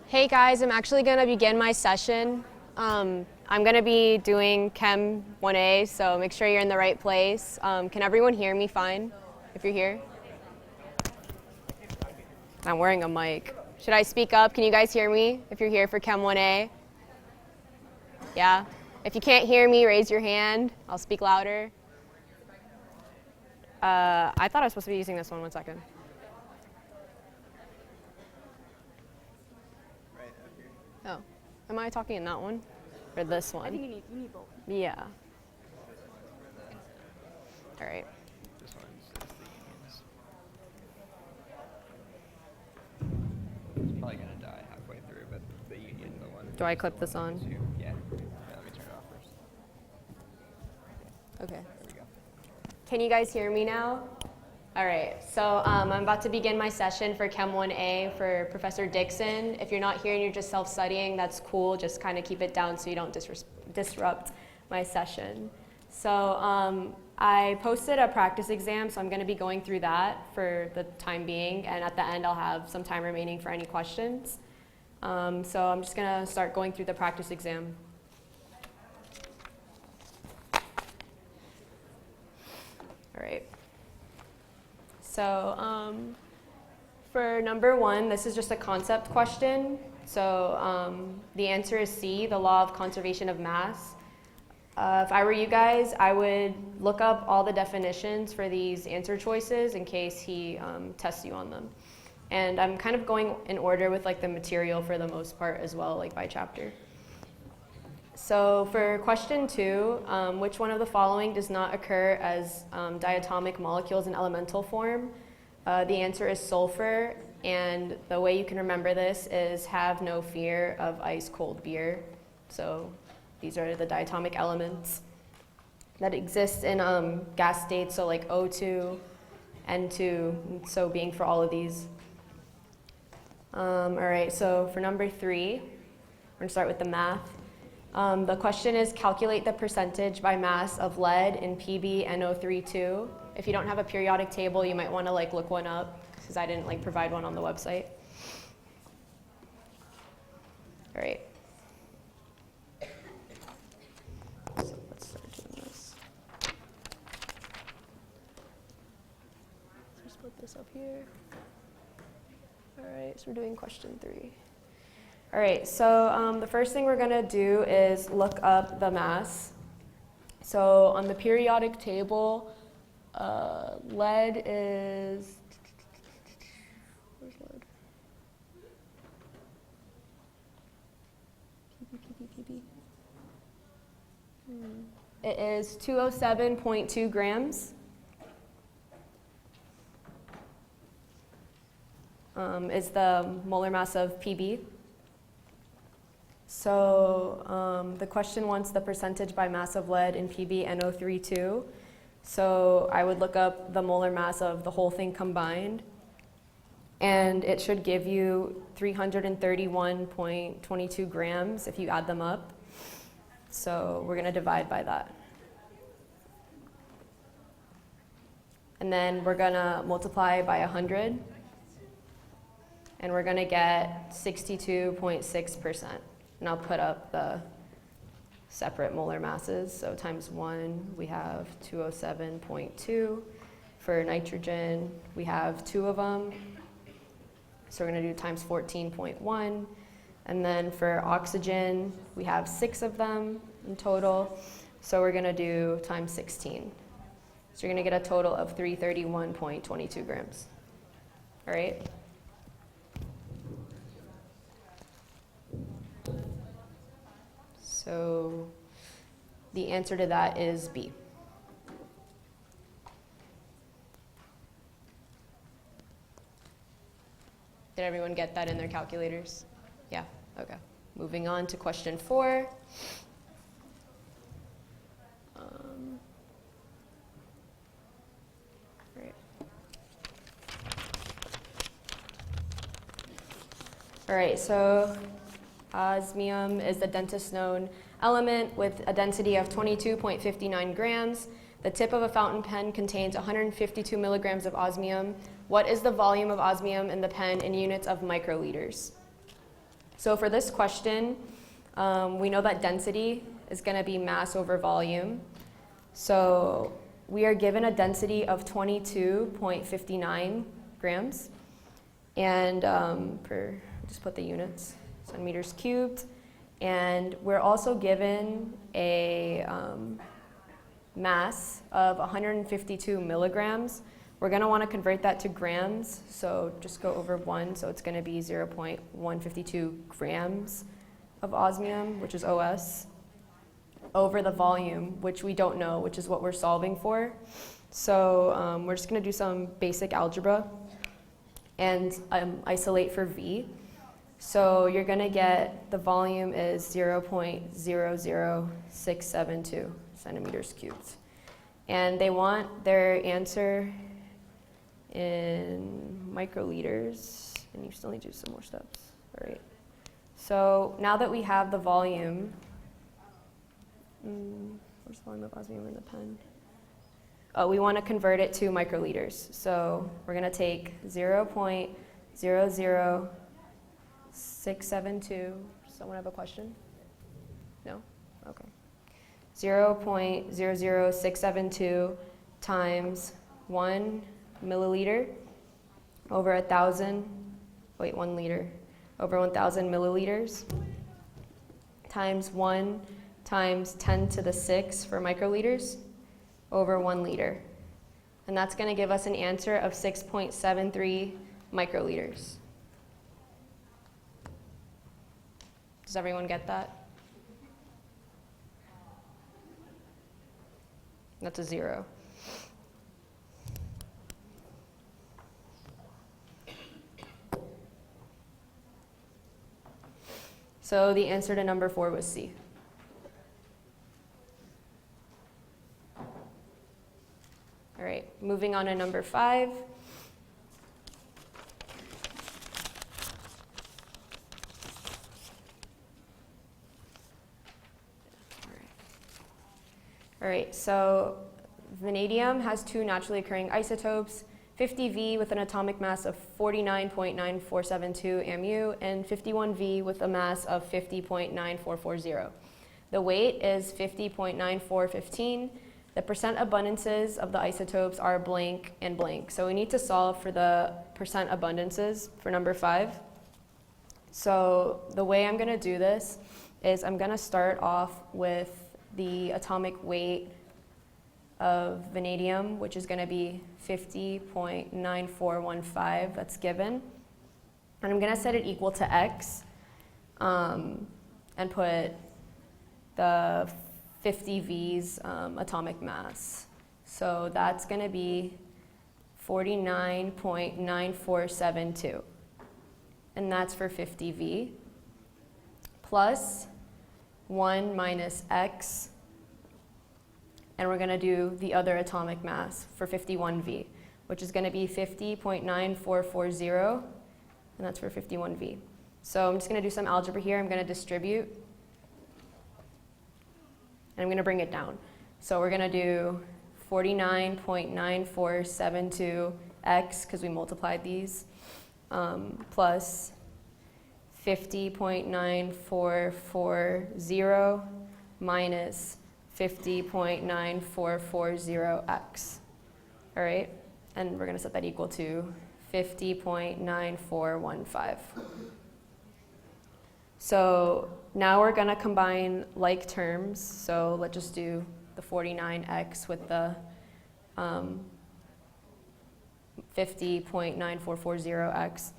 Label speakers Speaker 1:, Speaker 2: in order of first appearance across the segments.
Speaker 1: Hey guys, I'm actually going to begin my session. I'm going to be doing Chem 1A, so make sure you're in the right place. Can everyone hear me fine if you're here? I'm wearing a mic. Should I speak up? Can you guys hear me if you're here for Chem 1A? Yeah? If you can't hear me, raise your hand. I'll speak louder. I thought I was supposed to be using this one. 1 second. Oh, am I talking in that one or this one?
Speaker 2: I think you need both.
Speaker 1: Yeah. All right.
Speaker 3: This one's it's probably gonna die halfway through, but the union, the one.
Speaker 1: Do I clip this on?
Speaker 3: Yeah. Let me turn it off first.
Speaker 1: Okay.
Speaker 3: There we go.
Speaker 1: Can you guys hear me now? All right, so I'm about to begin my session for Chem 1A for Professor Dixon. If you're not here and you're just self-studying, that's cool. Just kind of keep it down so you don't disrupt my session. So I posted a practice exam, so I'm going to be going through that for the time being. And at the end, I'll have some time remaining for any questions. So I'm just going to start going through the practice exam. All right. So for number 1, this is just a concept question. So the answer is C, the law of conservation of mass. If I were you guys, I would look up all the definitions for these answer choices in case he tests you on them. And I'm kind of going in order with like the material for the most part as well, like by chapter. So for question 2, which one of the following does not occur as diatomic molecules in elemental form? The answer is sulfur, and the way you can remember this is have no fear of ice cold beer. So these are the diatomic elements that exist in gas states, so like O2, N2, so being for all of these. All right, so for number 3, we're gonna start with the math. The question is calculate the percentage by mass of lead in PbNO32. If you don't have a periodic table, you might want to like look one up because I didn't like provide one on the website. All right. So let's start doing this. So split this up here. All right, so we're doing question 3. All right, so the first thing we're going to do is look up the mass. So on the periodic table, lead is, where's lead? PB. It is 207.2 grams. Is the molar mass of Pb. So the question wants the percentage by mass of lead in PbNO32. So I would look up the molar mass of the whole thing combined, and it should give you 331.22 grams if you add them up. So we're going to divide by that. And then we're going to multiply by 100, and we're going to get 62.6%. And I'll put up the separate molar masses. So times 1, we have 207.2. For nitrogen, we have 2 of them. So we're going to do times 14.1. And then for oxygen, we have 6 of them in total. So we're going to do times 16. So you're going to get a total of 331.22 grams. All right? So the answer to that is B. Did everyone get that in their calculators? Yeah, okay. Moving on to question 4. Right. All right, so osmium is the densest known element with a density of 22.59 grams. The tip of a fountain pen contains 152 milligrams of osmium. What is the volume of osmium in the pen in units of microliters? So for this question, we know that density is going to be mass over volume. So we are given a density of 22.59 grams. And just put the units, centimeters cubed. And we're also given a mass of 152 milligrams. We're going to want to convert that to grams, so just go over 1, so it's going to be 0.152 grams of osmium, which is OS, over the volume, which we don't know, which is what we're solving for. So we're just going to do some basic algebra and isolate for V. So you're going to get the volume is 0.00672 centimeters cubed. And they want their answer in microliters, and you still need to do some more steps. All right. So now that we have the volume, where's the volume of osmium in the pen? Oh, we want to convert it to microliters. So we're going to take 0.00672. Someone have a question? No? Okay. 0.00672 times 1 milliliter over 1,000, 1 liter over 1,000 milliliters times 1 times 10 to the 6 for microliters over 1 liter. And that's going to give us an answer of 6.73 microliters. Does everyone get that? That's a 0. So the answer to number 4 was C. All right, moving on to number 5. All right, so vanadium has 2 naturally occurring isotopes, 50V with an atomic mass of 49.9472 mu and 51V with a mass of 50.9440. The weight is 50.9415. The percent abundances of the isotopes are blank and blank. So we need to solve for the percent abundances for number 5. So the way I'm going to do this is I'm going to start off with the atomic weight of vanadium, which is going to be 50.9415, that's given. And I'm going to set it equal to X and put the 50V's atomic mass. So that's going to be 49.9472. And that's for 50V. Plus 1 minus X. And we're going to do the other atomic mass for 51V, which is going to be 50.9440, and that's for 51V. So I'm just going to do some algebra here. I'm going to distribute, and I'm going to bring it down. So we're going to do 49.9472X, because we multiplied these, plus 50.9440 minus 50.9440x. All right, and we're going to set that equal to 50.9415. So now we're going to combine like terms. So let's just do the 49x with the 50.9440x.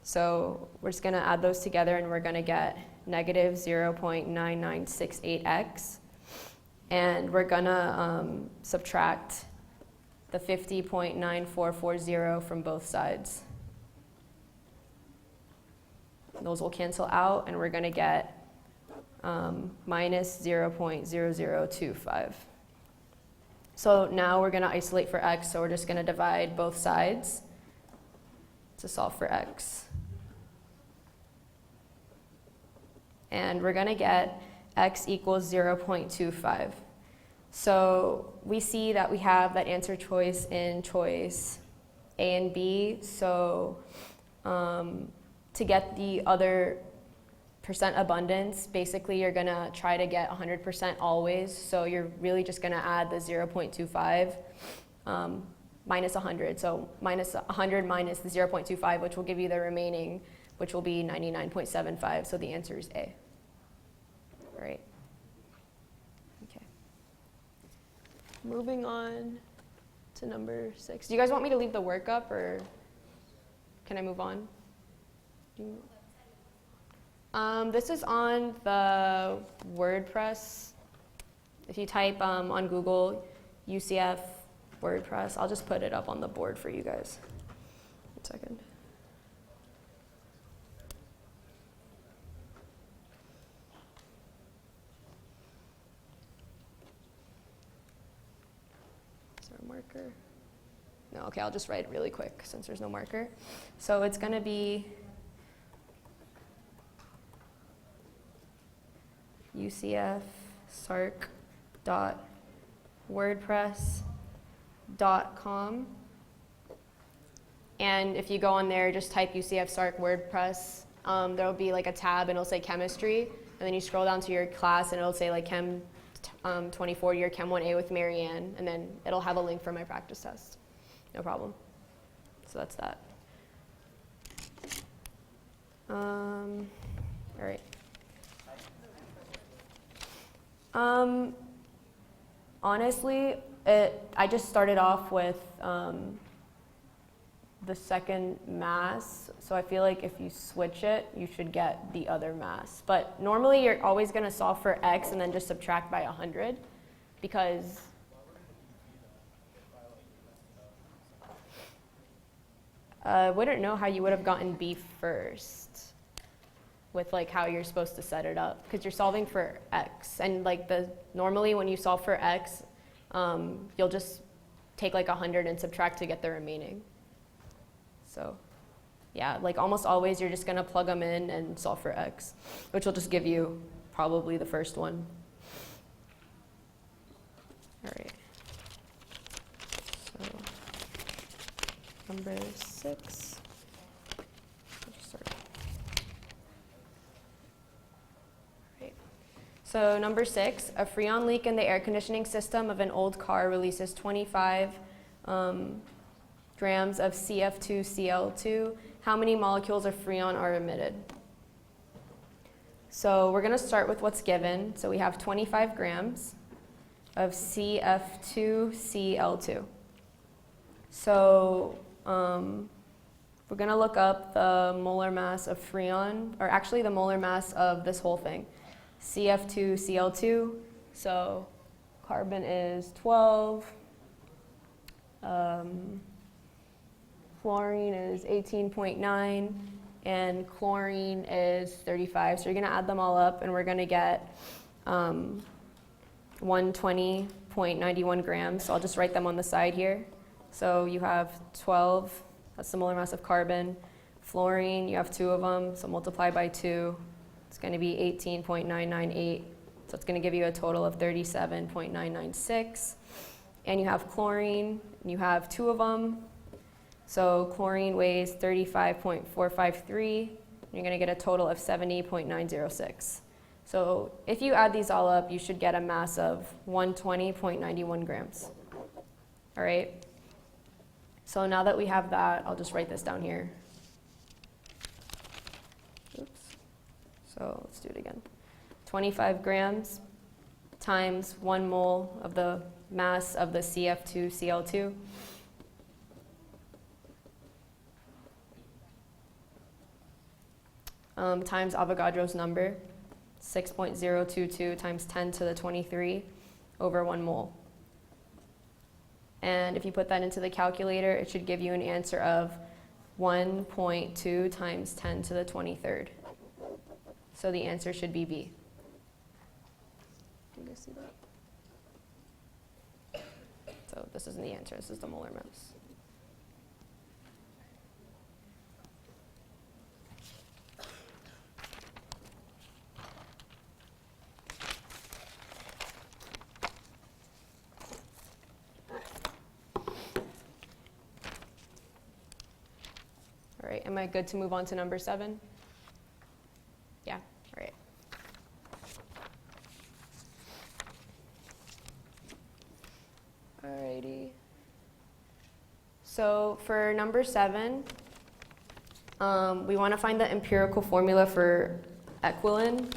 Speaker 1: So we're just going to add those together, and we're going to get negative 0.9968x. And we're going to subtract the 50.9440 from both sides. Those will cancel out, and we're going to get minus 0.0025. So now we're going to isolate for x, so we're just going to divide both sides to solve for x. And we're going to get x equals 0.25. So we see that we have that answer choice in choice A and B. So to get the other percent abundance, basically you're gonna try to get 100% always, so you're really just gonna add the 0.25 minus 100, so minus 100 minus the 0.25, which will give you the remaining, which will be 99.75, so the answer is A. All right. Okay. Moving on to number 6. Do you guys want me to leave the work up, or can I move on? This is on the WordPress. If you type on Google UCF WordPress, I'll just put it up on the board for you guys. 1 second. Is there a marker? No, okay, I'll just write it really quick since there's no marker. So it's going to be ucf.sarc.wordpress.com. And if you go on there, just type UCF Sarc WordPress. There'll be like a tab and it'll say chemistry. And then you scroll down to your class and it'll say like Chem 2040 or Chem 1A with Marianne. And then it'll have a link for my practice test. No problem. So that's that. All right. Honestly, I just started off with the second mass, so I feel like if you switch it, you should get the other mass. But normally you're always going to solve for x and then just subtract by 100, because I wouldn't know how you would have gotten b first with like how you're supposed to set it up, because you're solving for x, and like normally when you solve for x, you'll just take like 100 and subtract to get the remaining. So yeah, like almost always you're just gonna plug them in and solve for x, which will just give you probably the first one. All right, so number 6. So number 6, a freon leak in the air conditioning system of an old car releases 25 grams of CF2Cl2. How many molecules of freon are emitted? So we're going to start with what's given. So we have 25 grams of CF2Cl2. So we're going to look up the molar mass of freon, or actually the molar mass of this whole thing. CF2Cl2, so carbon is 12, fluorine is 18.9, and chlorine is 35. So you're going to add them all up, and we're going to get 120.91 grams. So I'll just write them on the side here. So you have 12, that's the molar mass of carbon. Fluorine, you have 2 of them, so multiply by 2. It's going to be 18.998, so it's going to give you a total of 37.996. And you have chlorine, and you have 2 of them. So chlorine weighs 35.453, and you're going to get a total of 70.906. So if you add these all up, you should get a mass of 120.91 grams. All right? So now that we have that, I'll just write this down here. So let's do it again. 25 grams times 1 mole of the mass of the CF2Cl2. Times Avogadro's number, 6.022 times 10 to the 23 over 1 mole. And if you put that into the calculator, it should give you an answer of 1.2 times 10 to the 23rd. So the answer should be B. Can you guys see that? So this isn't the answer, this is the molar mass. All right, am I good to move on to number 7? Yeah, all right. So for number 7, we want to find the empirical formula for equilin.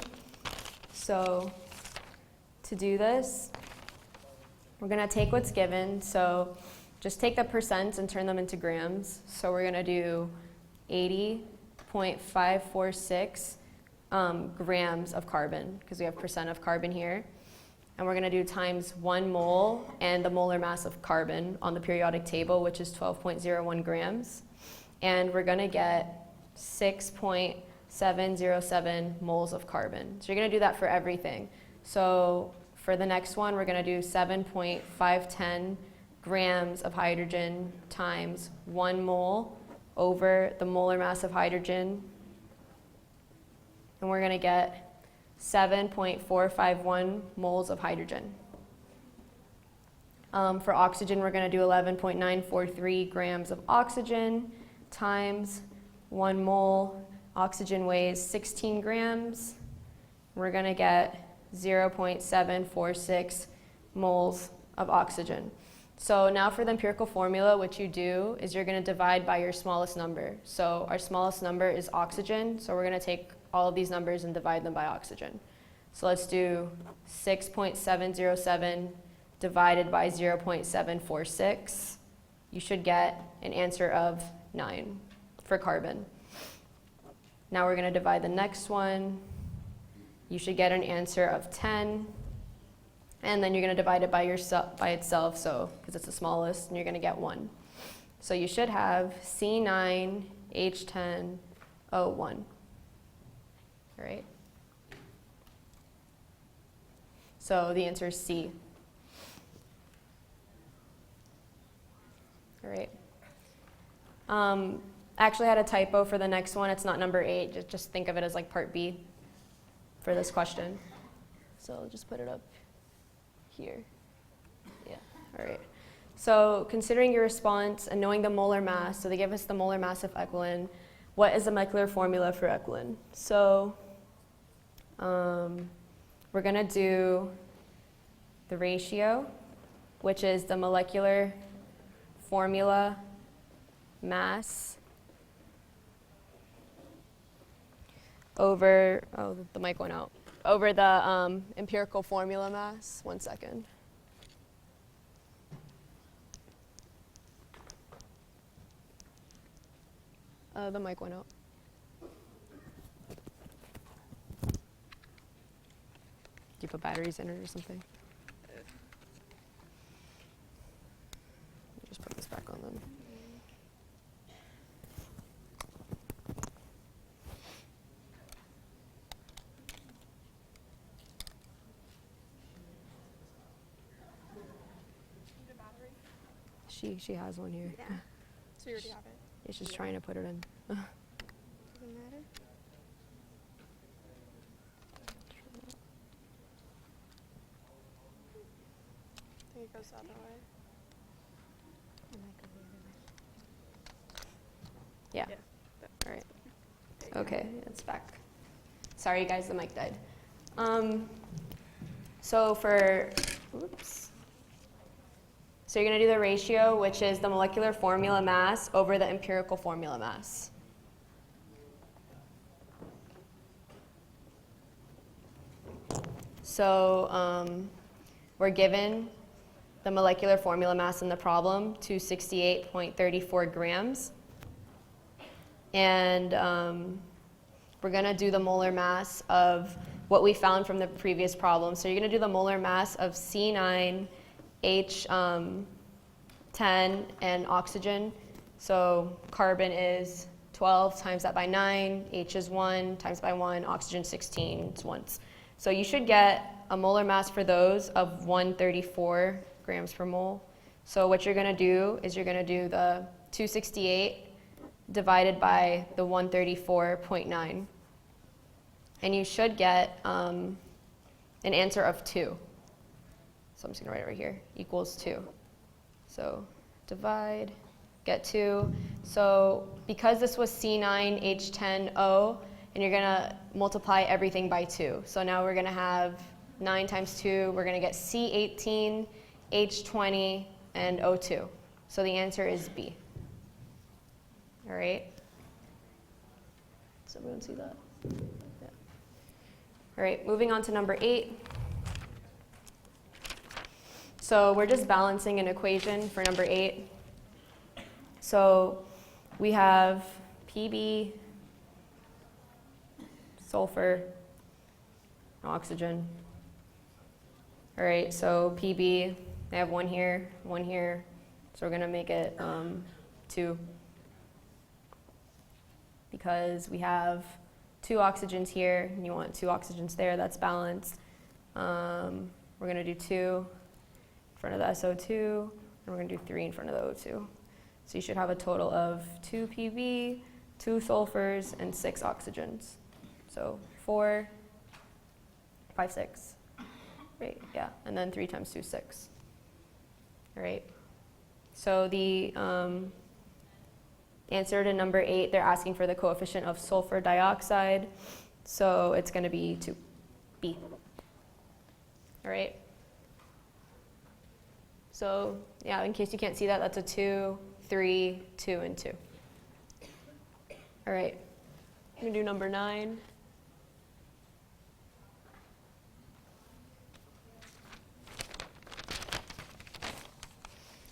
Speaker 1: So to do this, we're going to take what's given. So just take the percents and turn them into grams. So we're going to do 80.546 grams of carbon, because we have percent of carbon here. And we're going to do times 1 mole and the molar mass of carbon on the periodic table, which is 12.01 grams. And we're going to get 6.707 moles of carbon. So you're going to do that for everything. So for the next one, we're going to do 7.510 grams of hydrogen times 1 mole over the molar mass of hydrogen. And we're going to get 7.451 moles of hydrogen. For oxygen, we're going to do 11.943 grams of oxygen times 1 mole. Oxygen weighs 16 grams. We're going to get 0.746 moles of oxygen. So now for the empirical formula, what you do is you're going to divide by your smallest number. So our smallest number is oxygen, so we're going to take all of these numbers and divide them by oxygen. So let's do 6.707 divided by 0.746. You should get an answer of 9 for carbon. Now we're going to divide the next one. You should get an answer of 10. And then you're going to divide it by itself, so because it's the smallest, and you're going to get 1. So you should have C9H10O1. All right. So the answer is C. All right. Actually, I had a typo for the next one. It's not number 8. Just think of it as like part B for this question. So I'll just put it up here. Yeah. All right. So considering your response and knowing the molar mass, so they give us the molar mass of equilin. What is the molecular formula for equilin? So we're going to do the ratio, which is the molecular formula mass over, oh, the mic went out, over the empirical formula mass. 1 second. The mic went out. Do you put batteries in it or something? Just put this back on them. She has one here.
Speaker 2: Yeah. So you already have it?
Speaker 1: Yeah, she's trying to put it in.
Speaker 2: Doesn't matter? I think it goes the other way.
Speaker 1: Yeah. All right. Okay, it's back. Sorry, guys, the mic died. So for, oops. So you're going to do the ratio, which is the molecular formula mass over the empirical formula mass. So we're given the molecular formula mass in the problem, 268.34 grams. And we're going to do the molar mass of what we found from the previous problem. So you're going to do the molar mass of C9H10 and oxygen. So carbon is 12, times that by 9, H is 1, times by 1, oxygen 16, it's once. So you should get a molar mass for those of 134 grams per mole. So what you're going to do is you're going to do the 268 divided by the 134.9. And you should get an answer of 2. So I'm just going to write it right here, equals 2. So divide, get 2. So because this was C9H10O, and you're going to multiply everything by 2. So now we're going to have 9 times 2. We're going to get C18, H20, and O2. So the answer is B. All right. Does everyone see that? Yeah. All right, moving on to number 8. So we're just balancing an equation for number 8. So we have Pb, sulfur, oxygen. All right, so Pb, I have one here, so we're going to make it 2 because we have 2 oxygens here, and you want 2 oxygens there, that's balanced. We're going to do 2 in front of the SO2, and we're going to do 3 in front of the O2. So you should have a total of 2 Pb, 2 sulfurs, and 6 oxygens. So 4, 5, 6. Right, yeah, and then 3 times 2 is 6. All right. So the answer to number 8, they're asking for the coefficient of sulfur dioxide. So it's going to be 2B. All right. So yeah, in case you can't see that, that's a 2, 3, 2, and 2. All right. I'm going to do number 9.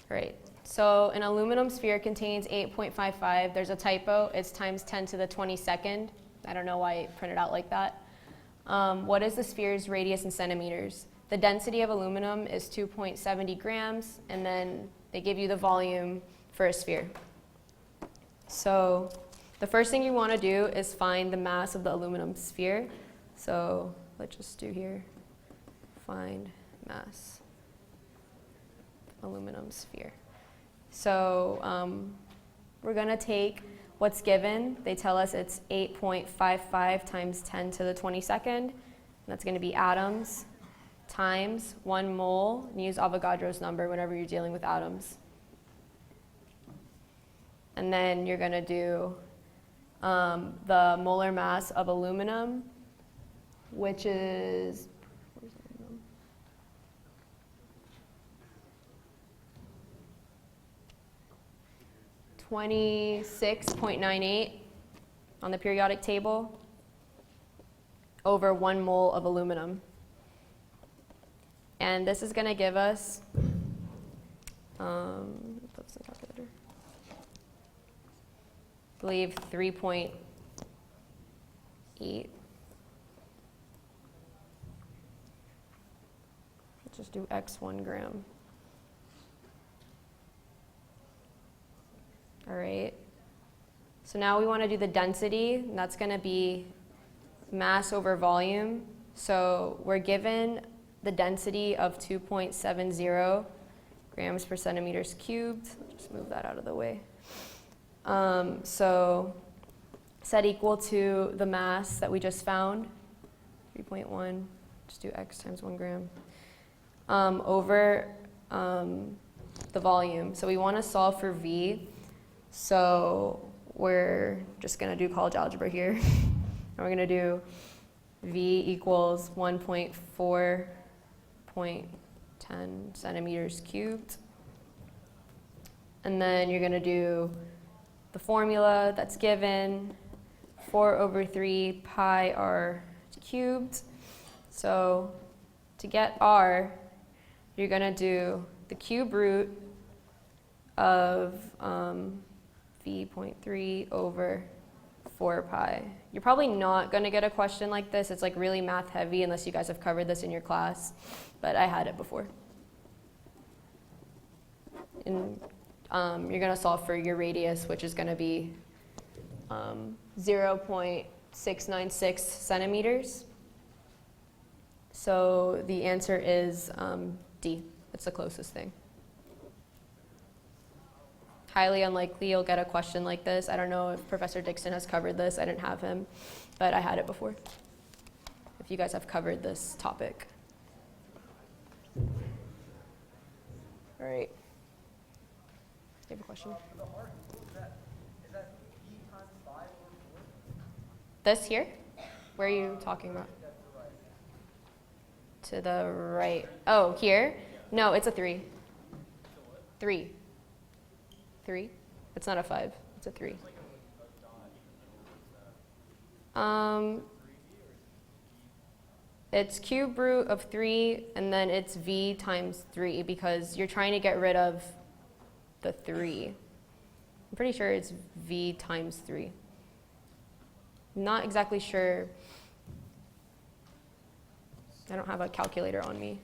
Speaker 1: All right. So an aluminum sphere contains 8.55. There's a typo. It's times 10 to the 22nd. I don't know why it printed out like that. What is the sphere's radius in centimeters? The density of aluminum is 2.70 grams, and then they give you the volume for a sphere. So the first thing you want to do is find the mass of the aluminum sphere. So let's just do here, find mass aluminum sphere. So we're going to take what's given. They tell us it's 8.55 times 10 to the 22nd. And that's going to be atoms times 1 mole. And use Avogadro's number whenever you're dealing with atoms. And then you're going to do the molar mass of aluminum, which is 26.98 on the periodic table over 1 mole of aluminum. And this is going to give us, what's the calculator? I believe 3.8. Let's just do x 1 gram. All right. So now we want to do the density, and that's going to be mass over volume. So we're given the density of 2.70 grams per centimeters cubed. Just move that out of the way. So set equal to the mass that we just found, 3.1, just do x times 1 gram, over the volume. So we want to solve for V. So we're just going to do college algebra here. And we're going to do V equals 1.4.10 centimeters cubed. And then you're going to do the formula that's given, 4 over 3 pi r cubed. So to get r, you're going to do the cube root of v.3 over 4 pi. You're probably not going to get a question like this. It's like really math heavy unless you guys have covered this in your class, but I had it before. And you're going to solve for your radius, which is going to be 0.696 centimeters. So the answer is D. It's the closest thing. Highly unlikely you'll get a question like this. I don't know if Professor Dixon has covered this. I didn't have him, but I had it before. If you guys have covered this topic. All right. You have a question?
Speaker 4: Is that E times 5 or 4?
Speaker 1: This here? Where are you talking about? To the right. Oh, here? No, it's a 3. 3. 3? It's not a 5. It's a 3.
Speaker 4: It's like a
Speaker 1: It's cube root of 3, and then it's v times 3 because you're trying to get rid of the 3. I'm pretty sure it's v times 3. Not exactly sure. I don't have a calculator on me.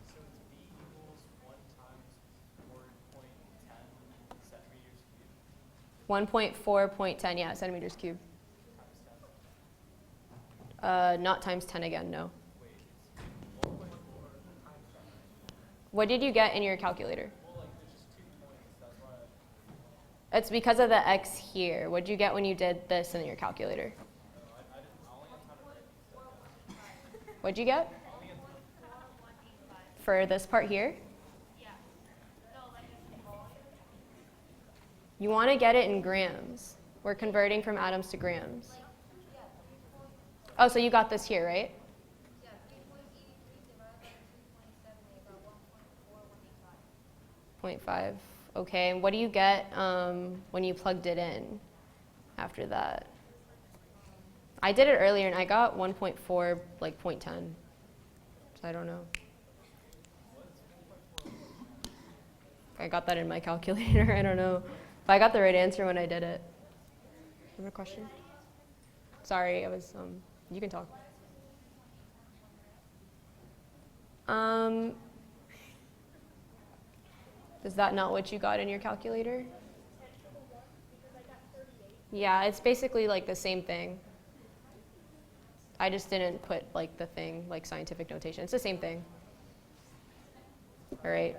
Speaker 5: So it's V equals 1 times 4.10 centimeters cubed
Speaker 1: 1.4.10, yeah, centimeters cubed.
Speaker 5: times 10.
Speaker 1: Not times 10 again, no.
Speaker 5: Wait, it's 1.4 times 10.
Speaker 1: What did you get in your calculator?
Speaker 5: Well, like there's just 2 points. That's why.
Speaker 1: It's because of the x here. What did you get when you did this in your calculator?
Speaker 5: I only have time to write these stuff down.
Speaker 1: What'd you get? For this part here? You want to get it in grams. We're converting from atoms to grams. Oh, so you got this here, right? 0.5. Okay, and what do you get when you plugged it in after that? I did it earlier and I got 1.4, like 0.10. So I don't know. I got that in my calculator. I don't know. But I got the right answer when I did it. You have a question? Sorry, I was, you can talk. Is that not what you got in your calculator? Yeah, it's basically like the same thing. I just didn't put like the thing, like scientific notation. It's the same thing. All right.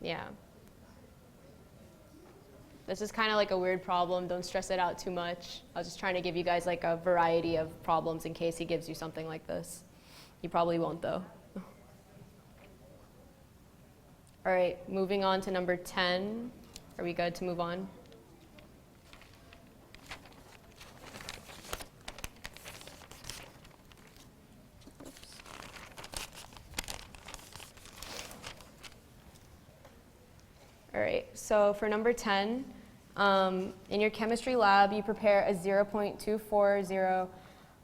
Speaker 1: Yeah. This is kind of like a weird problem. Don't stress it out too much. I was just trying to give you guys like a variety of problems in case he gives you something like this. You probably won't though. All right, moving on to number 10. Are we good to move on? All right, so for number 10, in your chemistry lab, you prepare a 0.240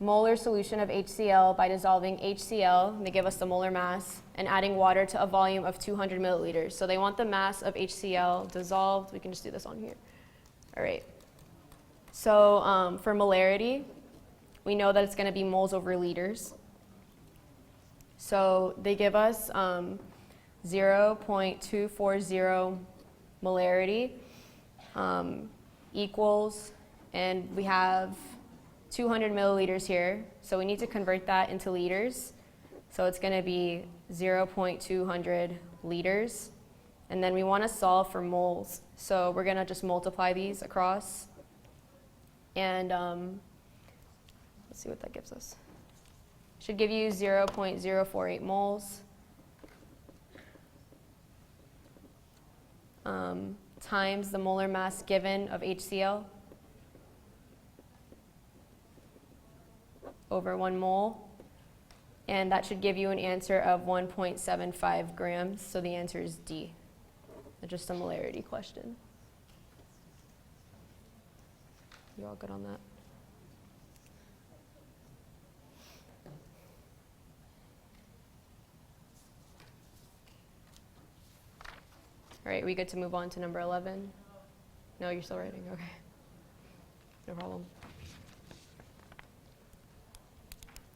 Speaker 1: molar solution of HCl by dissolving HCl, they give us the molar mass, and adding water to a volume of 200 milliliters. So they want the mass of HCl dissolved. We can just do this on here. All right. So for molarity, we know that it's going to be moles over liters. So they give us 0.240 molarity equals, and we have 200 milliliters here, so we need to convert that into liters. So it's going to be 0.200 liters, and then we want to solve for moles. So we're going to just multiply these across, and let's see what that gives us. Should give you 0.048 moles times the molar mass given of HCl over 1 mole, and that should give you an answer of 1.75 grams, so the answer is D. It's just a molarity question. You all good on that? All right, we good to move on to number 11? No, you're still writing, okay. No problem.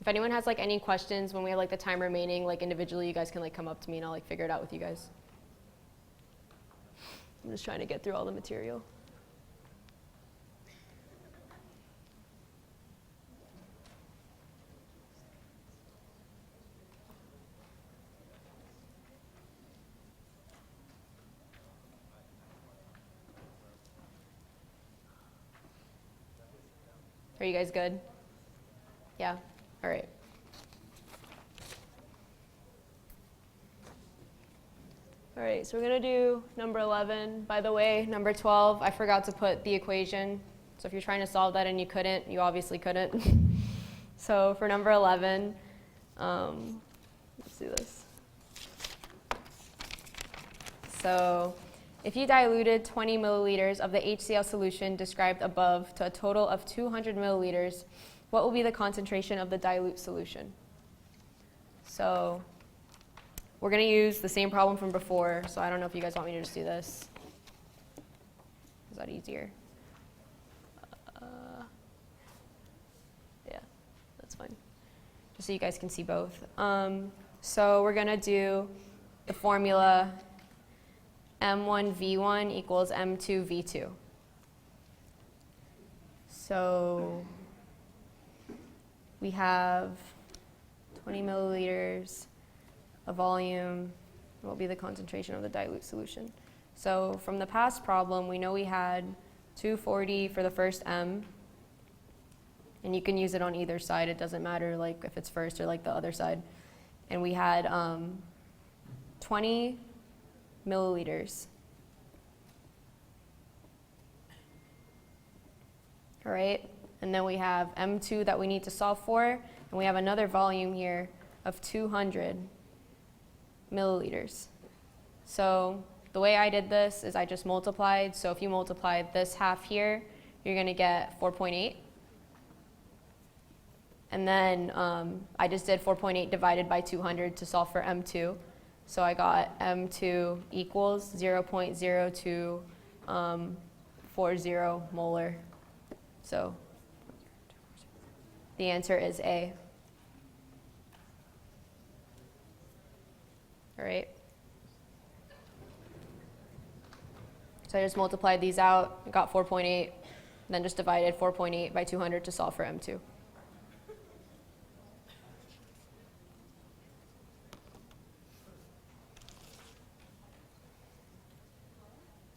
Speaker 1: If anyone has like any questions when we have like the time remaining, like individually, you guys can like come up to me and I'll like figure it out with you guys. I'm just trying to get through all the material. Are you guys good? Yeah? All right. All right, so we're going to do number 11. By the way, number 12, I forgot to put the equation. So if you're trying to solve that and you couldn't, you obviously couldn't. So for number 11, let's do this. So if you diluted 20 milliliters of the HCl solution described above to a total of 200 milliliters, what will be the concentration of the dilute solution? So we're going to use the same problem from before, so I don't know if you guys want me to just do this. Is that easier? Yeah, that's fine. Just so you guys can see both. So we're going to do the formula M1V1 equals M2V2. So we have 20 milliliters of volume. What will be the concentration of the dilute solution? So from the past problem, we know we had 240 for the first M. And you can use it on either side. It doesn't matter like if it's first or like the other side. And we had 20 milliliters. All right, and then we have M2 that we need to solve for, and we have another volume here of 200 milliliters. So the way I did this is I just multiplied. So if you multiply this half here, you're going to get 4.8. And then I just did 4.8 divided by 200 to solve for M2. So I got M2 equals 0.0240 molar. So the answer is A. All right. So I just multiplied these out, got 4.8, then just divided 4.8 by 200 to solve for M2.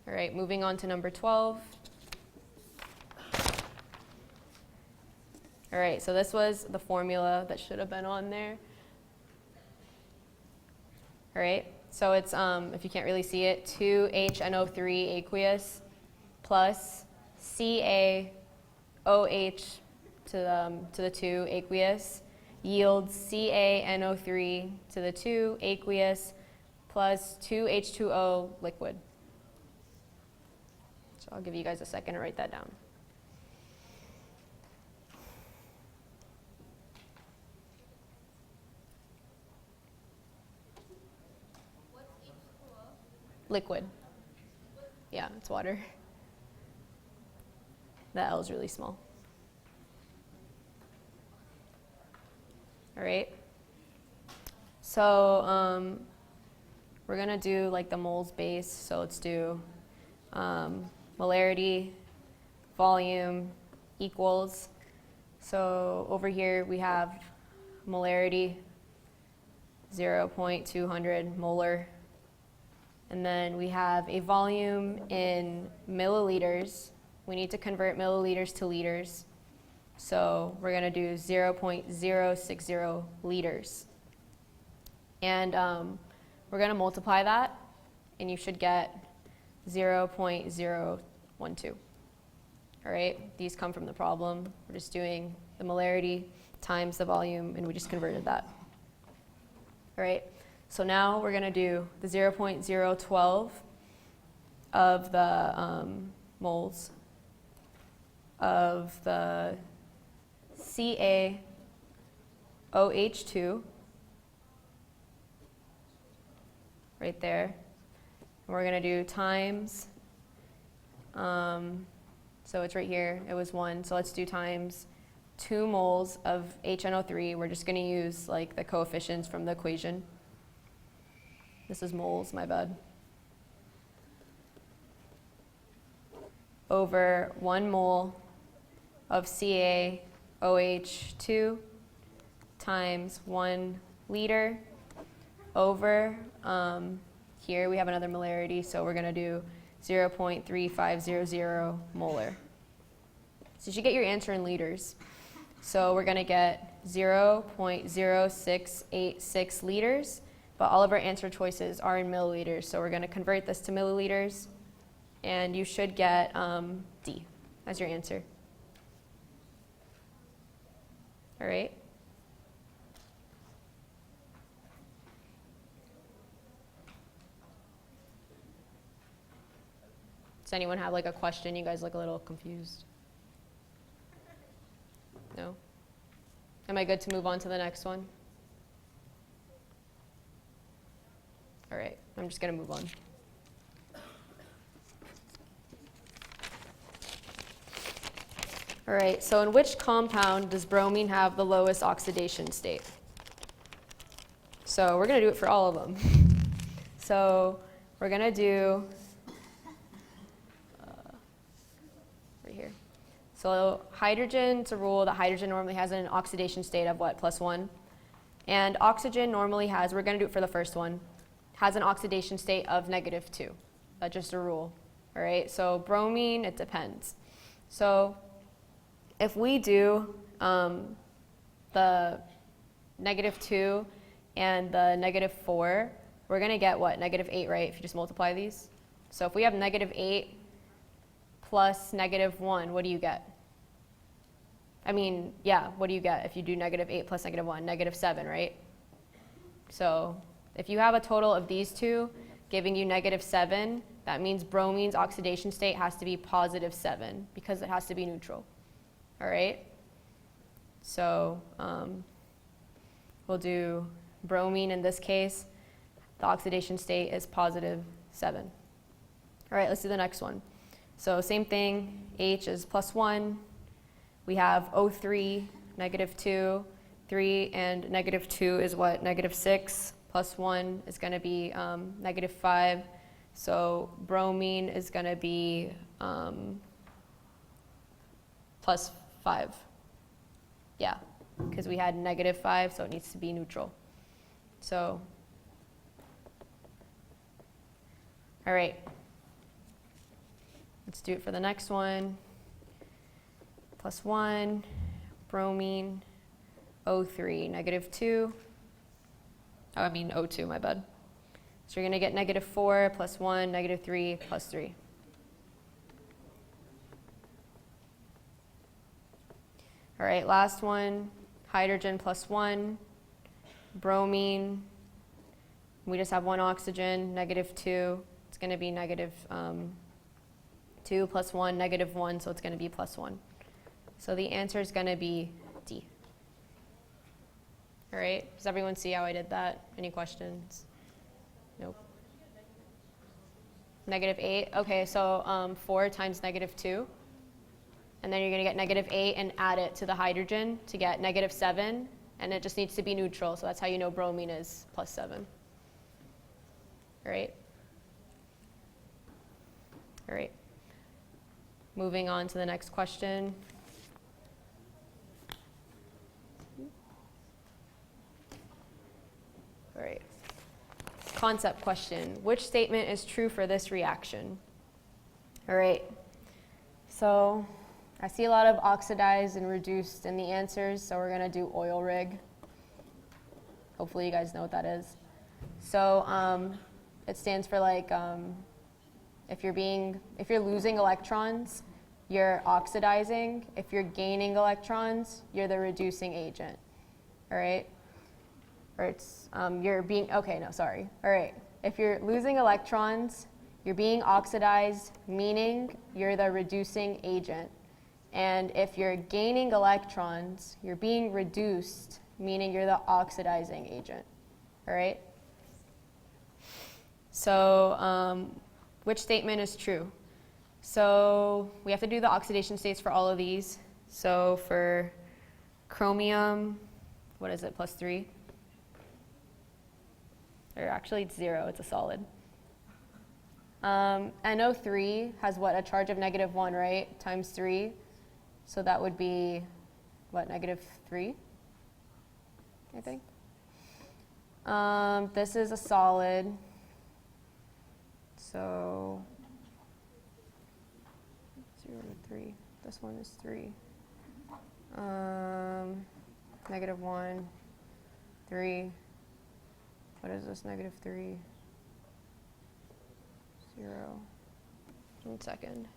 Speaker 1: All right, moving on to number 12. All right, so this was the formula that should have been on there. All right, so it's, if you can't really see it, 2HNO3 aqueous plus CaOH to the 2 aqueous yields CaNO3 to the 2 aqueous plus 2H2O liquid. So I'll give you guys a second to write that down. Liquid. Yeah, it's water. That L is really small. All right. So we're going to do like the moles base. So let's do molarity, volume equals. So over here we have molarity, 0.200 molar. And then we have a volume in milliliters. We need to convert milliliters to liters. So we're going to do 0.060 liters. And we're going to multiply that, and you should get 0.012. All right, these come from the problem. We're just doing the molarity times the volume, and we just converted that. All right. So now we're going to do the 0.012 of the moles of the CaOH2 right there. And we're going to do times, so it's right here, it was 1, so let's do times 2 moles of HNO3. We're just going to use like the coefficients from the equation. This is moles, my bad. Over 1 mole of CaOH2 times 1 liter over, here we have another molarity, so we're going to do 0.3500 molar. So you should get your answer in liters. So we're going to get 0.0686 liters. But all of our answer choices are in milliliters, so we're going to convert this to milliliters, and you should get D as your answer. All right. anyone have like a question? You guys look a little confused. No? Am I good to move on to the next one? All right, I'm just going to move on. All right, so in which compound does bromine have the lowest oxidation state? So we're going to do it for all of them. So we're going to do right here. So hydrogen, it's a rule that hydrogen normally has an oxidation state of what, +1? And oxygen normally has, we're going to do it for the first one, has an oxidation state of -2. That's just a rule. All right, so bromine, it depends. So if we do the -2 and the -4, we're going to get what, -8, right, if you just multiply these? So if we have -8 plus -1, what do you get? I mean, yeah, what do you get if you do -8 plus -1? -7, right? So if you have a total of these two giving you -7, that means bromine's oxidation state has to be +7 because it has to be neutral. All right? So we'll do bromine in this case. The oxidation state is +7. All right, let's do the next one. So same thing, H is +1. We have O3, -2, 3, and -2 is what? -6, +1 is going to be -5. So bromine is going to be +5. Yeah, because we had -5, so it needs to be neutral. So, all right. Let's do it for the next one. +1, bromine, O3, -2. Oh, I mean O2, my bad. So you're going to get -4 +1, -3 +3. All right, last one, hydrogen +1, bromine. We just have one oxygen, -2. It's going to be -2 + 1, -1, so it's going to be +1. So the answer is going to be D. All right, does everyone see how I did that? Any questions? Nope. -8, okay, so 4 times -2. And then you're going to get -8 and add it to the hydrogen to get -7. And it just needs to be neutral, so that's how you know bromine is +7. All right? All right. Moving on to the next question. All right. Concept question. Which statement is true for this reaction? All right. So I see a lot of oxidized and reduced in the answers, so we're going to do oil rig. Hopefully you guys know what that is. So it stands for like if you're losing electrons, you're oxidizing. If you're gaining electrons, you're the reducing agent. All right? Or it's you're being, okay, no, sorry. All right. If you're losing electrons, you're being oxidized, meaning you're the reducing agent. And if you're gaining electrons, you're being reduced, meaning you're the oxidizing agent. All right? So which statement is true? So we have to do the oxidation states for all of these. So for chromium, what is it, +3? Or actually it's 0, it's a solid. NO3 has what, a charge of -1, right, times 3. So that would be, what, -3, I think. This is a solid. So 0 to 3. This one is 3. -1, 3. What is this? -3, 0. 1 second.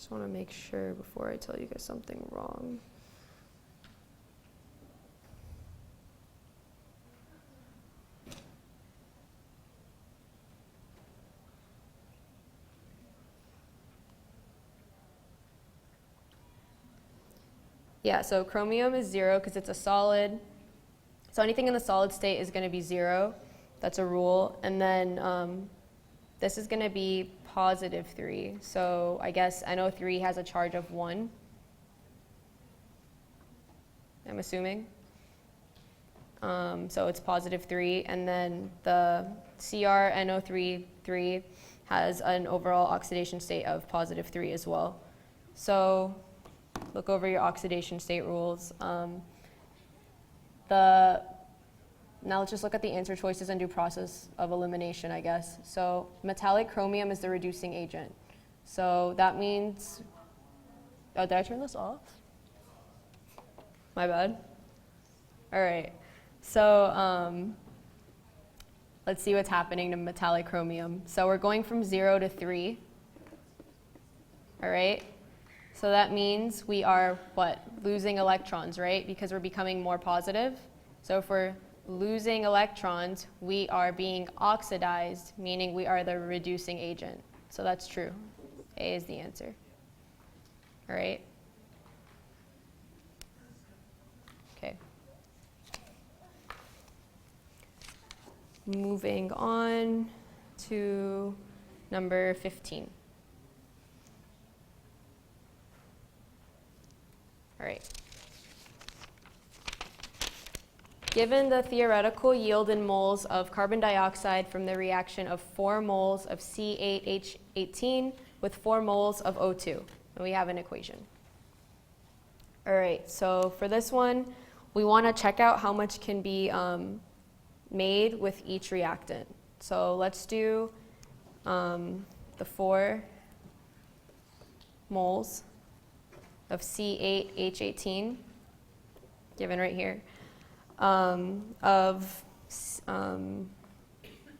Speaker 1: Just want to make sure before I tell you guys something wrong. Yeah, so chromium is 0 because it's a solid. So anything in the solid state is going to be 0. That's a rule. And then this is going to be positive 3. So I guess NO3 has a charge of 1. I'm assuming. So it's positive 3. And then the CrNO3 has an overall oxidation state of positive 3 as well. So look over your oxidation state rules. Now let's just look at the answer choices and do process of elimination, I guess. So metallic chromium is the reducing agent. So that means, oh, did I turn this off? My bad. All right, so let's see what's happening to metallic chromium. So we're going from 0 to 3, all right? So that means we are, what, losing electrons, right? Because we're becoming more positive. So if we're losing electrons, we are being oxidized, meaning we are the reducing agent. So that's true. A is the answer. All right? Okay. Moving on to number 15. All right. Given the theoretical yield in moles of carbon dioxide from the reaction of 4 moles of C8H18 with 4 moles of O2, and we have an equation. All right, so for this one, we want to check out how much can be made with each reactant. So let's do the 4 moles of C8H18, given right here, the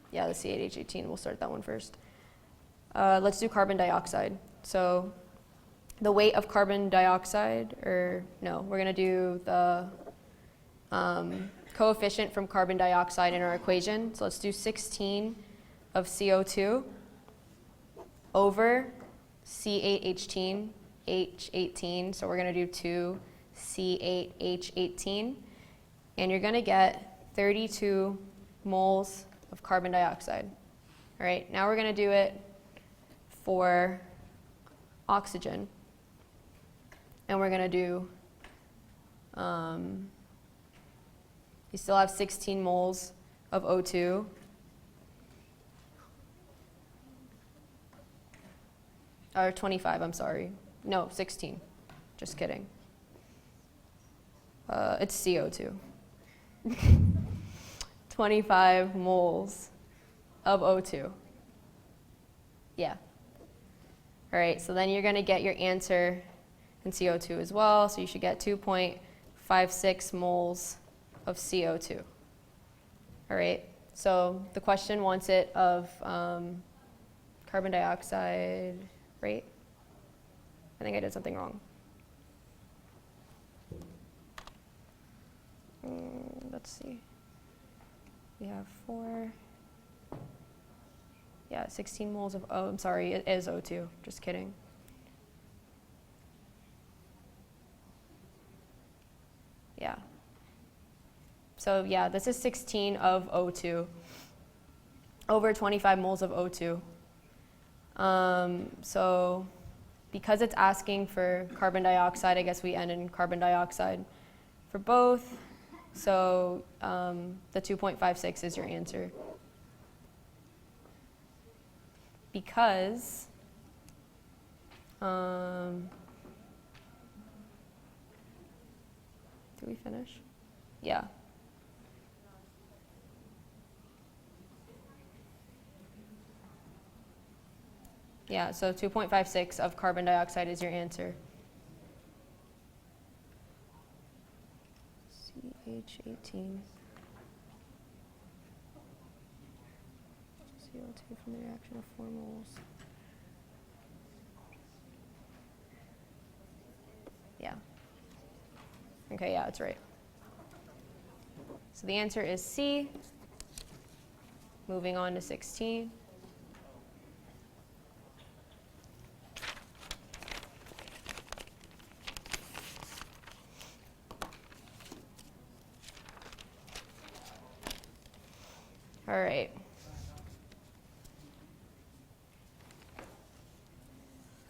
Speaker 1: C8H18, we'll start that one first. Let's do carbon dioxide. So the weight of carbon dioxide, or no, we're going to do the coefficient from carbon dioxide in our equation. So let's do 16 of CO2 over C8H18, H18, so we're going to do 2 C8H18, and you're going to get 32 moles of carbon dioxide. All right, now we're going to do it for oxygen, and we're going to do, you still have 16 moles of O2. Or 25, I'm sorry. No, 16. Just kidding. It's CO2. 25 moles of O2. Yeah. All right, so then you're going to get your answer in CO2 as well. So you should get 2.56 moles of CO2. All right, so the question wants it of carbon dioxide, right? I think I did something wrong. Let's see. We have 4. Yeah, 16 moles of, oh, I'm sorry, it is O2. Just kidding. Yeah. So yeah, this is 16 of O2 over 25 moles of O2. So because it's asking for carbon dioxide, I guess we end in carbon dioxide for both. So the 2.56 is your answer. Because did we finish? Yeah. Yeah, so 2.56 of carbon dioxide is your answer. CH18. CO2 from the reaction of 4 moles. Yeah. Okay, yeah, it's right. So the answer is C. Moving on to 16. All right.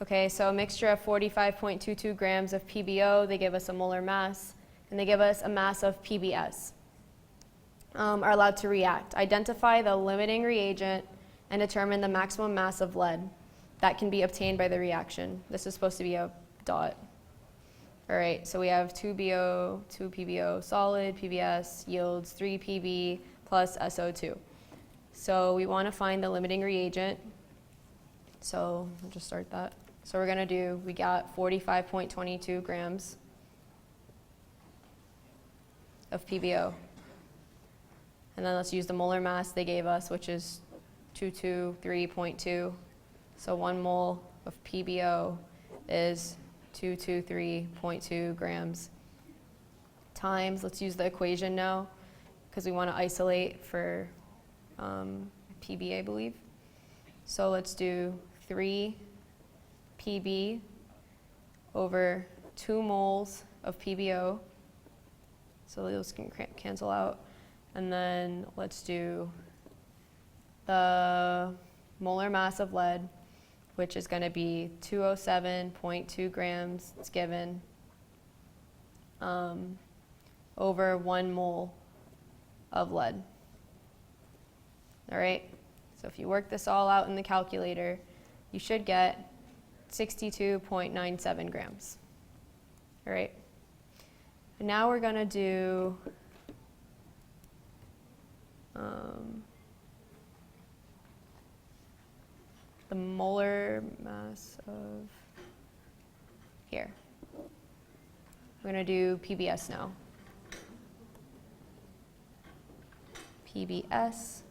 Speaker 1: Okay, so a mixture of 45.22 grams of PBO, they give us a molar mass, and they give us a mass of PBS. Are allowed to react. Identify the limiting reagent and determine the maximum mass of lead that can be obtained by the reaction. This is supposed to be a dot. All right, so we have 2BO, 2 PBO solid, PBS yields 3 PB plus SO2. So we want to find the limiting reagent. So I'll just start that. So we're going to do, we got 45.22 grams of PBO. And then let's use the molar mass they gave us, which is 223.2. So 1 mole of PBO is 223.2 grams times, let's use the equation now, because we want to isolate for PB, I believe. So let's do 3 PB over 2 moles of PBO. So those can cancel out. And then let's do the molar mass of lead, which is going to be 207.2 grams, it's given, over 1 mole of lead. All right, so if you work this all out in the calculator, you should get 62.97 grams. All right, and now we're going to do the molar mass of, here. We're going to do PBS now. PBS.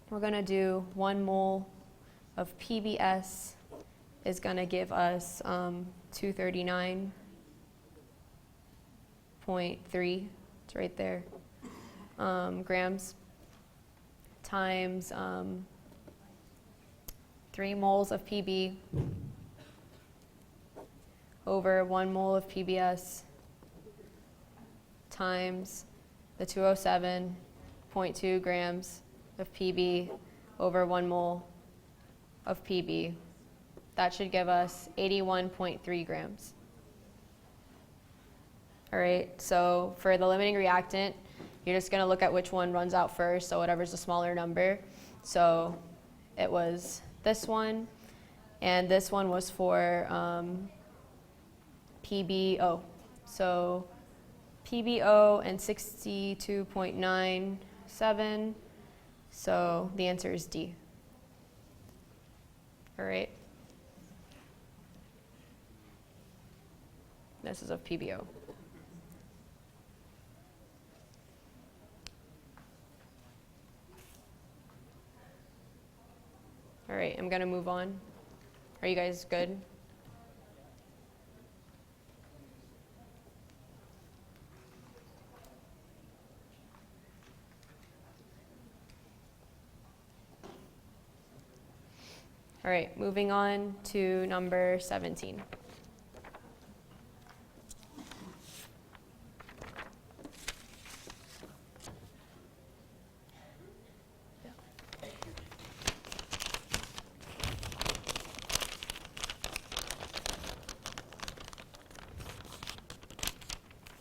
Speaker 1: We're going to do 1 mole of PBS is going to give us 239.3. It's right there. Grams times 3 moles of PB over 1 mole of PBS times the 207.2 grams of PB over 1 mole of PB. That should give us 81.3 grams. All right, so for the limiting reactant, you're just going to look at which one runs out first, so whatever's the smaller number. So it was this one, and this one was for PBO. So PBO and 62.97, so the answer is D. All right. This is of PBO. All right, I'm going to move on. Are you guys good? All right, moving on to number 17.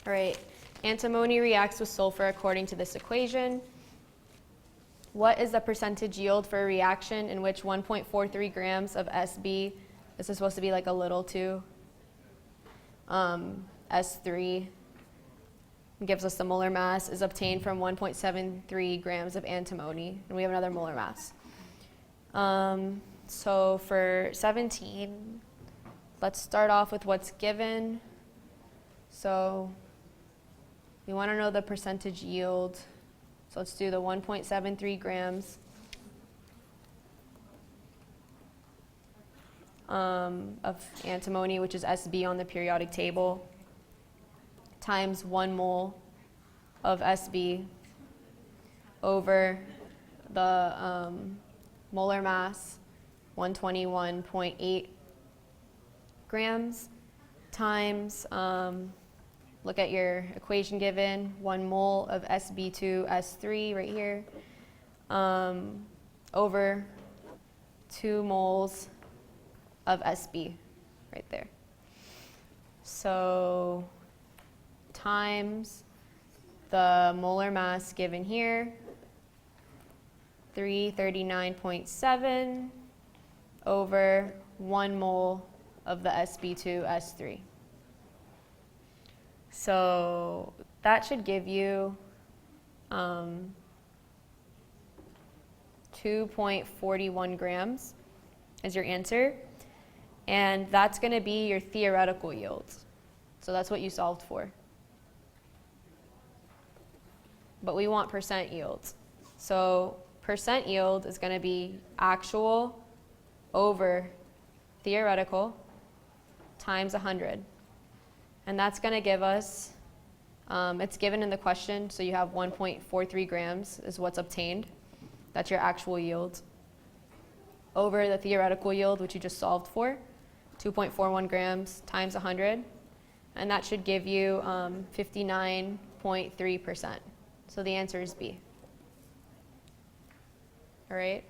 Speaker 1: All right, antimony reacts with sulfur according to this equation. What is the percentage yield for a reaction in which 1.43 grams of SB, this is supposed to be like a little 2, S3 gives us the molar mass, is obtained from 1.73 grams of antimony, and we have another molar mass. So for 17, let's start off with what's given. So we want to know the percentage yield. So let's do the 1.73 grams of antimony, which is Sb on the periodic table, times 1 mole of Sb over the molar mass, 121.8 grams, times, look at your equation given, 1 mole of Sb2S3 right here, over 2 moles of Sb right there. So times the molar mass given here, 339.7 over 1 mole of the Sb2S3. So that should give you 2.41 grams as your answer. And that's going to be your theoretical yields. So that's what you solved for. But we want percent yields. So percent yield is going to be actual over theoretical times 100. And that's going to give us, it's given in the question, so you have 1.43 grams is what's obtained. That's your actual yield. Over the theoretical yield, which you just solved for, 2.41 grams times 100. And that should give you 59.3%. So the answer is B. All right?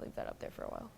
Speaker 1: Leave that up there for a while.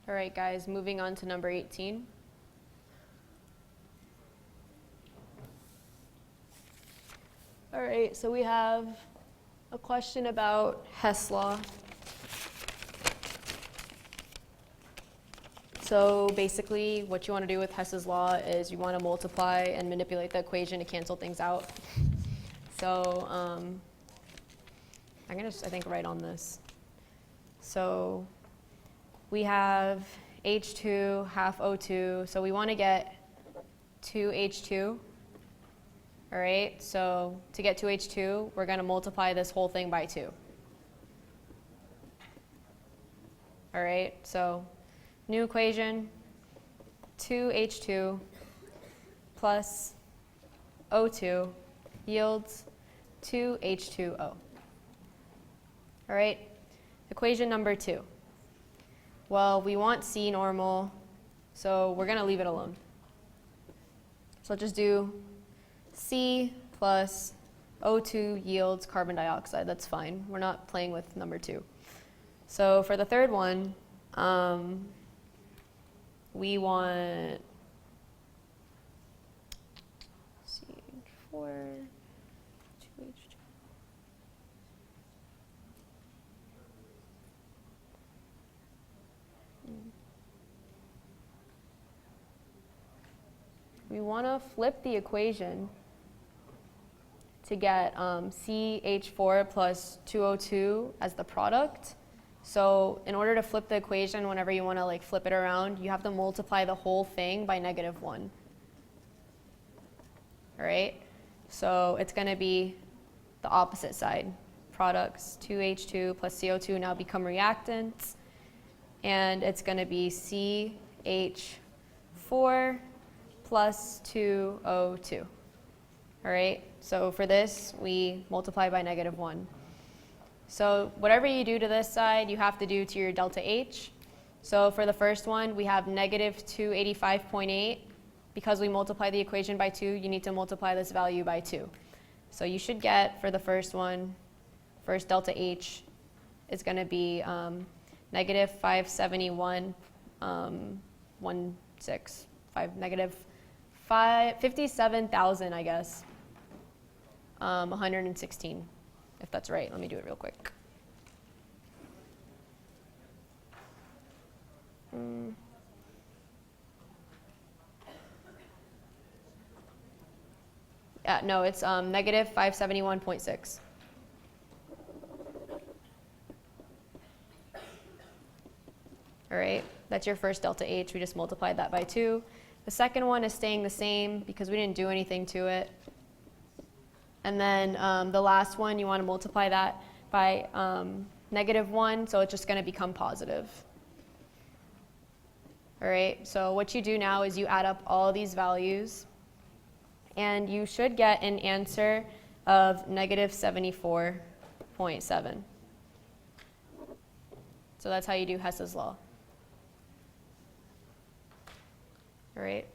Speaker 1: All right, guys, moving on to number 18. All right, so we have a question about Hess law. So basically, what you want to do with Hess's law is you want to multiply and manipulate the equation to cancel things out. So I'm going to just, I think, write on this. So we have H2 half O2, so we want to get 2H2. All right, so to get 2H2, we're going to multiply this whole thing by 2. All right, so new equation, 2H2 plus O2 yields 2H2O. All right, equation number 2. Well, we want C normal, so we're going to leave it alone. So I'll just do C plus O2 yields carbon dioxide. That's fine. We're not playing with number 2. So for the third one, we want CH4, 2H2. We want to flip the equation to get CH4 plus 2O2 as the product. So in order to flip the equation, whenever you want to like flip it around, you have to multiply the whole thing by -1. All right? So it's going to be the opposite side. Products 2H2 plus CO2 now become reactants. And it's going to be CH4 364 plus 202. All right, so for this, we multiply by -1. So whatever you do to this side, you have to do to your delta H. So for the first one, we have -285.8. Because we multiply the equation by 2, you need to multiply this value by 2. So you should get, for the first one, first delta H is going to be -57,000, I guess. 116, if that's right. Let me do it real quick. Yeah, no, it's -571.6. All right, that's your first delta H. We just multiplied that by 2. The second one is staying the same because we didn't do anything to it. And then the last one, you want to multiply that by -1, so it's just going to become positive. All right, so what you do now is you add up all these values, and you should get an answer of -74.7. So that's how you do Hess's law. All right.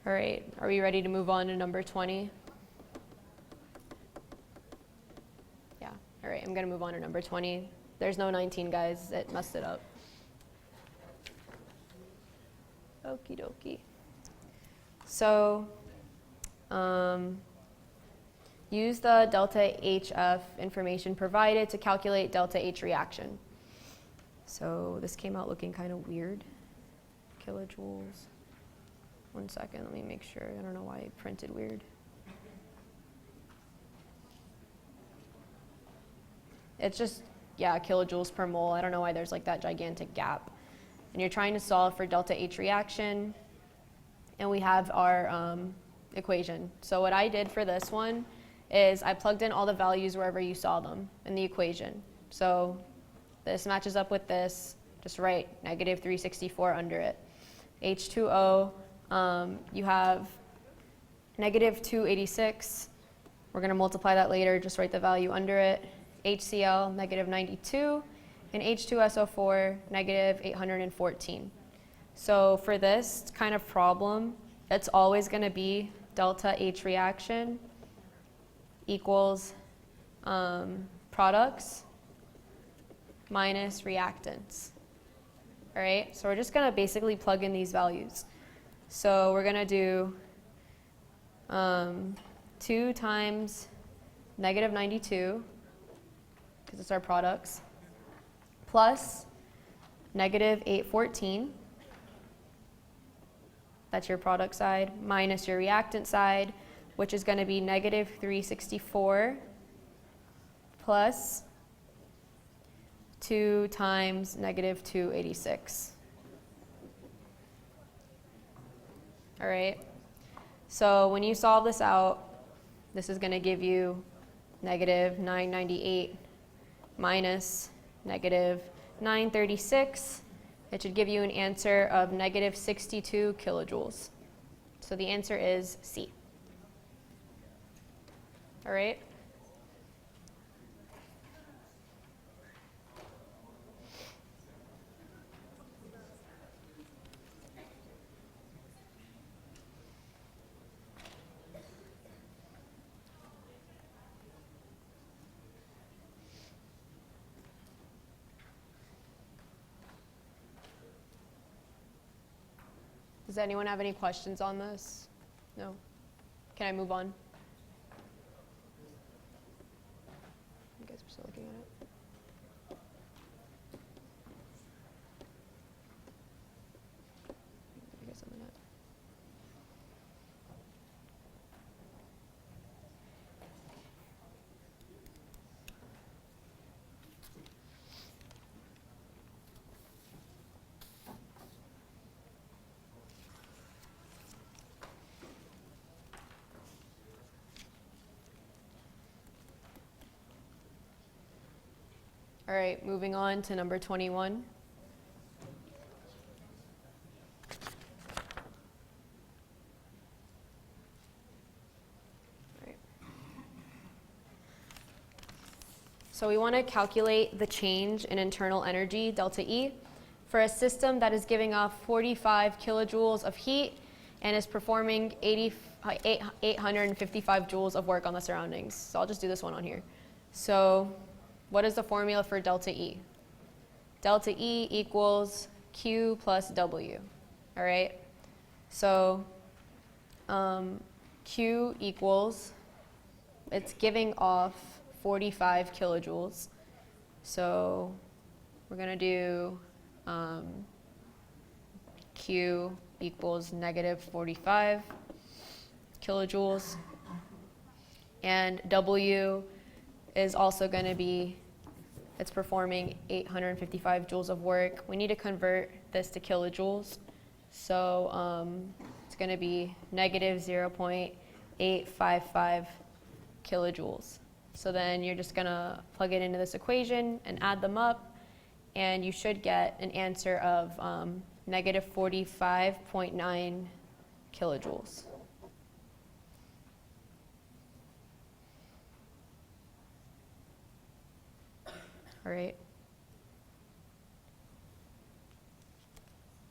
Speaker 1: All right, are we ready to move on to number 20? Yeah, all right, I'm going to move on to number 20. There's no 19, guys. It messed it up. Okie dokie. So, use the delta HF information provided to calculate delta H reaction. So this came out looking kind of weird. Kilojoules. 1 second, let me make sure. I don't know why it printed weird. It's just, yeah, kilojoules per mole. I don't know why there's like that gigantic gap. And you're trying to solve for delta H reaction, and we have our equation. So what I did for this one is I plugged in all the values wherever you saw them in the equation. So this matches up with this. Just write -364 under it. H2O, you have -286. We're going to multiply that later. Just write the value under it. HCl, -92. And H2SO4, -814. So for this kind of problem, it's always going to be delta H reaction equals products minus reactants. All right, so we're just going to basically plug in these values. So we're going to do 2 times -92, because it's our products, plus -814, that's your product side, minus your reactant side, which is going to be -364 plus 2 times -286. All right, so when you solve this out, this is going to give you -998 minus -936. It should give you an answer of -62 kilojoules. So the answer is C. All right. Does anyone have any questions on this? No? Can I move on? You guys are still looking at it. You guys on the net. All right, moving on to number 21. Right. So we want to calculate the change in internal energy, delta E, for a system that is giving off 45 kilojoules of heat and is performing 855 joules of work on the surroundings. So I'll just do this one on here. So what is the formula for delta E? Delta E equals Q plus W, all right? So Q equals, it's giving off 45 kilojoules. So we're gonna do Q equals negative 45 kilojoules. And W is also going to be, it's performing 855 joules of work. We need to convert this to kilojoules. So it's going to be negative 0.855 kilojoules. So then you're just going to plug it into this equation and add them up, and you should get an answer of negative 45.9 kilojoules. All right.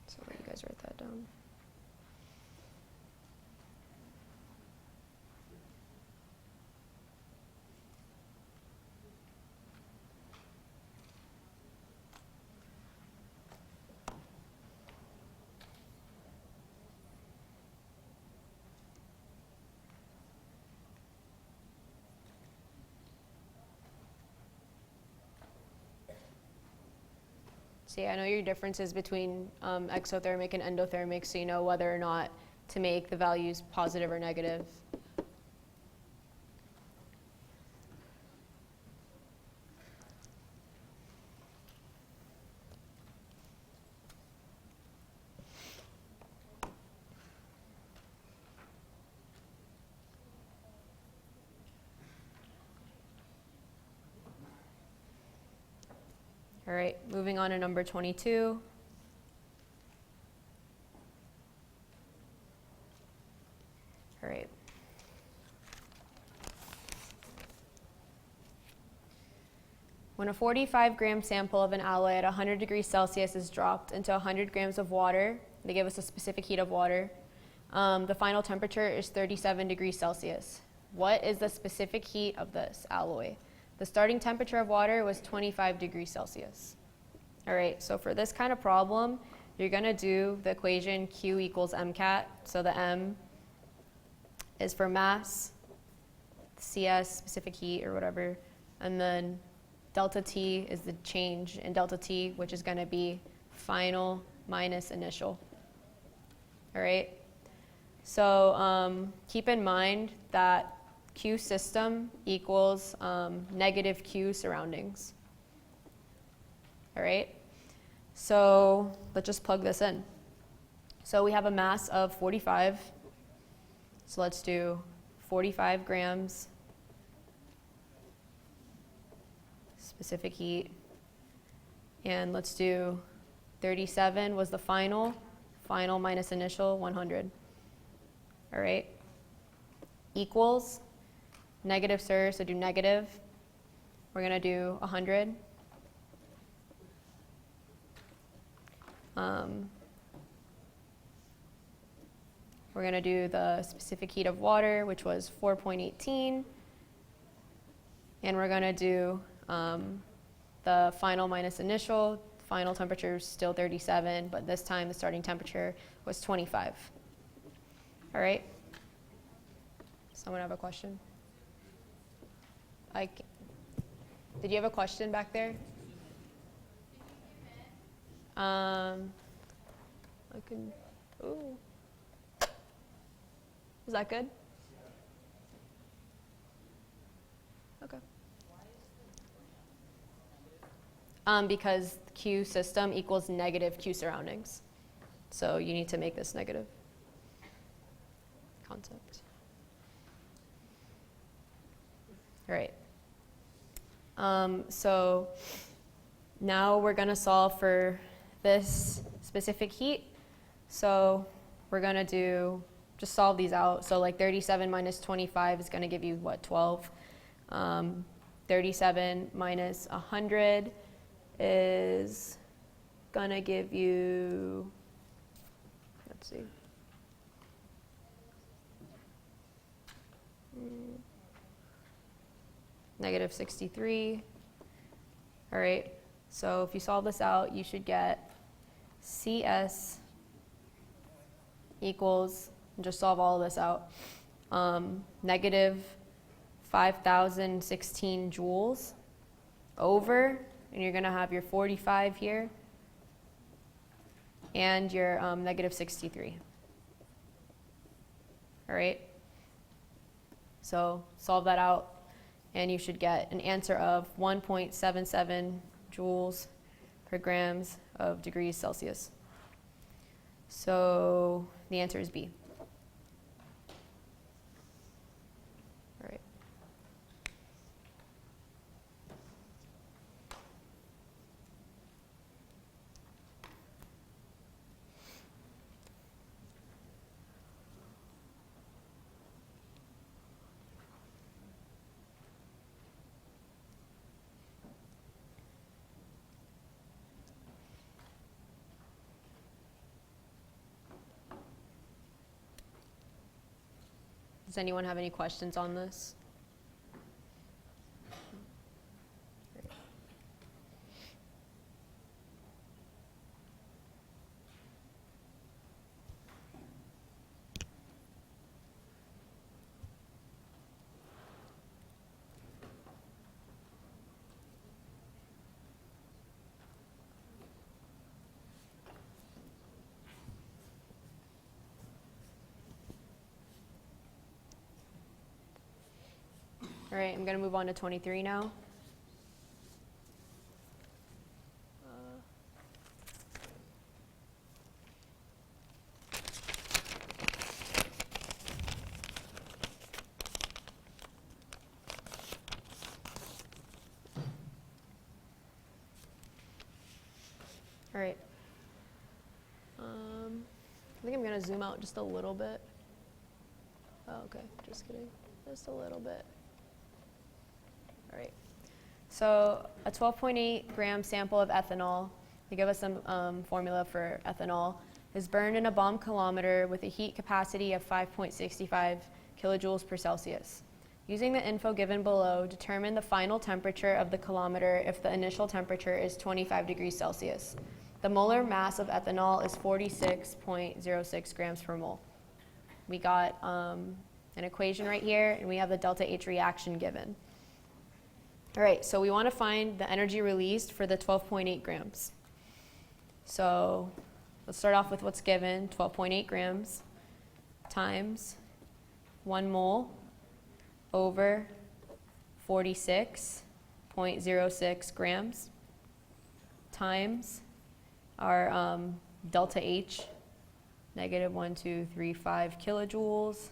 Speaker 1: So let you guys write that down. See, I know your differences between exothermic and endothermic, so you know whether or not to make the values positive or negative. All right, moving on to number 22. All right. When a 45-gram sample of an alloy at 100 degrees Celsius is dropped into 100 grams of water, they give us a specific heat of water, the final temperature is 37 degrees Celsius. What is the specific heat of this alloy? The starting temperature of water was 25 degrees Celsius. All right, so for this kind of problem, you're going to do the equation Q equals MCAT. So the M is for mass, CS, specific heat or whatever, and then delta T is the change in delta T, which is going to be final minus initial. All right, so keep in mind that Q system equals negative Q surroundings. All right, so let's just plug this in. So we have a mass of 45. So let's do 45 grams, specific heat, and let's do 37 was the final minus initial, 100. All right, equals negative, sir, so do negative. We're going to do 100. We're going to do the specific heat of water, which was 4.18. And we're going to do the final minus initial. final temperature is still 37, but this time the starting temperature was 25. All right? Someone have a question? Did you have a question back there? I can, ooh. Is that good? Okay. Because Q system equals negative Q surroundings. So you need to make this negative concept. All right. So now we're going to solve for this specific heat. So we're going to just solve these out. So like 37 minus 25 is going to give you, what, 12? 37 minus 100 is going to give you, let's see. Negative 63. All right, so if you solve this out, you should get CS equals, just solve all of this out, negative 5,016 joules over, and you're going to have your 45 here, and your negative 63. All right, so solve that out, and you should get an answer of 1.77 joules per grams of degrees Celsius. So the answer is B. All right. Does anyone have any questions on this? All right, I'm going to move on to 23 now. All right. I think I'm going to zoom out just a little bit. Oh, okay, just kidding. Just a little bit. All right, so a 12.8 gram sample of ethanol, they give us some formula for ethanol, is burned in a bomb calorimeter with a heat capacity of 5.65 kilojoules per Celsius. Using the info given below, determine the final temperature of the calorimeter if the initial temperature is 25 degrees Celsius. The molar mass of ethanol is 46.06 grams per mole. We got an equation right here, and we have the delta H reaction given. All right, so we want to find the energy released for the 12.8 grams. So let's start off with what's given, 12.8 grams times 1 mole over 46.06 grams times our delta H, negative 1235 kilojoules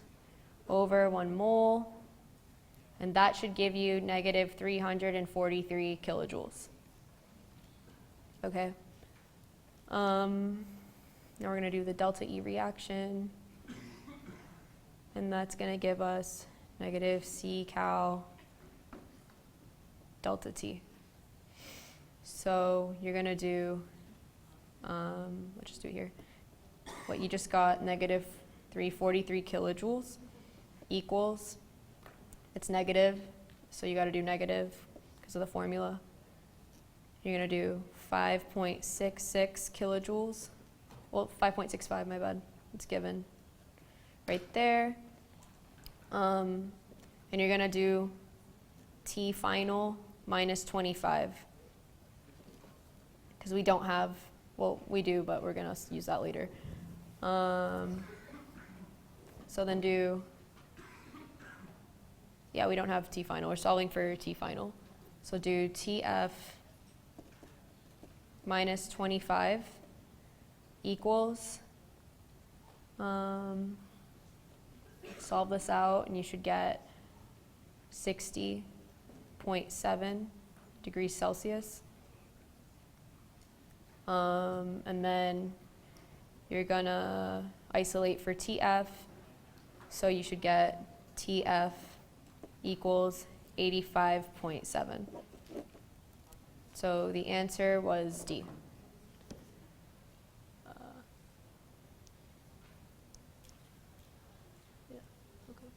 Speaker 1: over 1 mole. And that should give you negative 343 kilojoules. Okay. Now we're going to do the delta E reaction. And that's going to give us negative C cal delta T. So you're going to do, let's just do it here. What you just got, negative 343 kilojoules equals, it's negative, so you got to do negative because of the formula. You're going to do 5.66 kilojoules. Well, 5.65, my bad. It's given right there. And you're going to do T final minus 25. Because we don't have, well, we do, but we're going to use that later. So then do, yeah, we don't have T final. We're solving for T final. So do TF minus 25 equals, solve this out and you should get 60.7 degrees Celsius. And then you're gonna isolate for TF, so you should get TF equals 85.7. So the answer was D. Yeah, okay.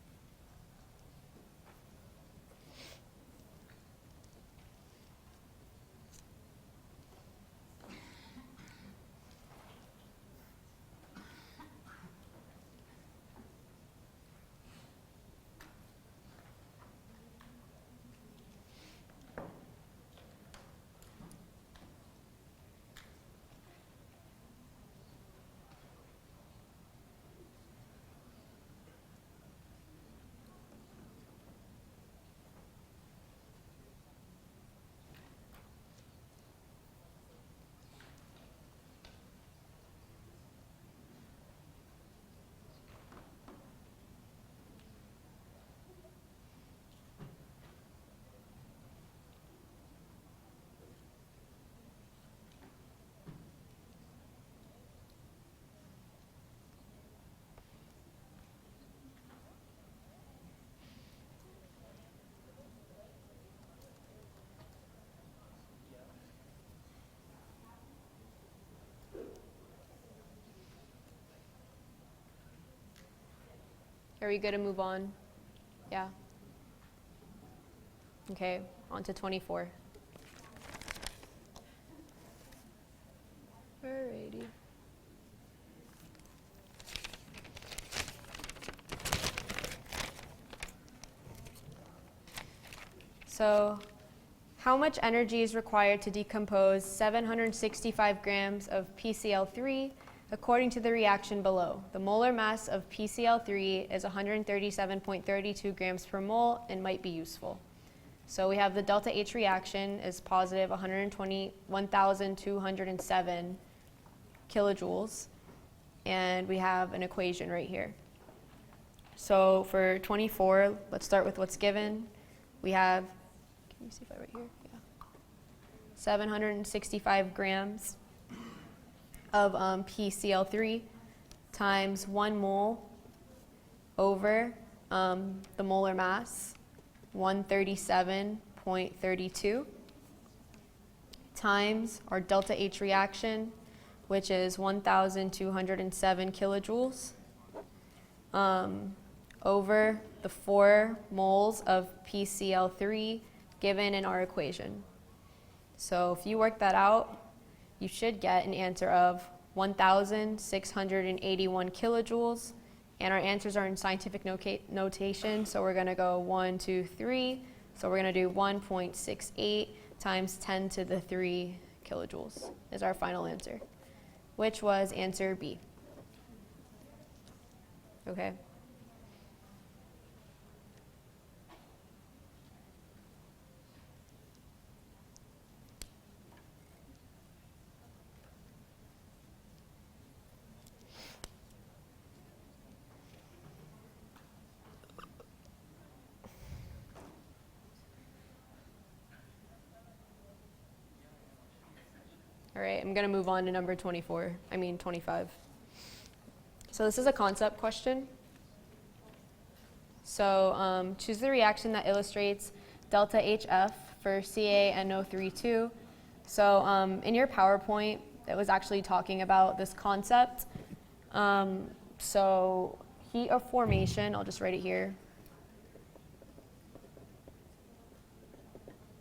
Speaker 1: Are we good to move on? Yeah. Okay, on to 24. Alrighty. So, how much energy is required to decompose 765 grams of PCl3 according to the reaction below? The molar mass of PCl3 is 137.32 grams per mole and might be useful. So we have the delta H reaction is positive 1,207 kilojoules, and we have an equation right here. So for 24, let's start with what's given. We have, can you see if I write here? Yeah. 765 grams of PCl3 times 1 mole over the molar mass, 137.32, times our delta H reaction, which is 1,207 kilojoules, over the 4 moles of PCl3 given in our equation. So if you work that out, you should get an answer of 1,681 kilojoules, and our answers are in scientific notation, so we're going to go 1, 2, 3. So we're going to do 1.68 times 10 to the 3 kilojoules is our final answer, which was answer B. Okay. All right, I'm going to move on to number 25. So this is a concept question. So choose the reaction that illustrates delta HF for CaNO32. So in your PowerPoint, it was actually talking about this concept. So heat of formation, I'll just write it here,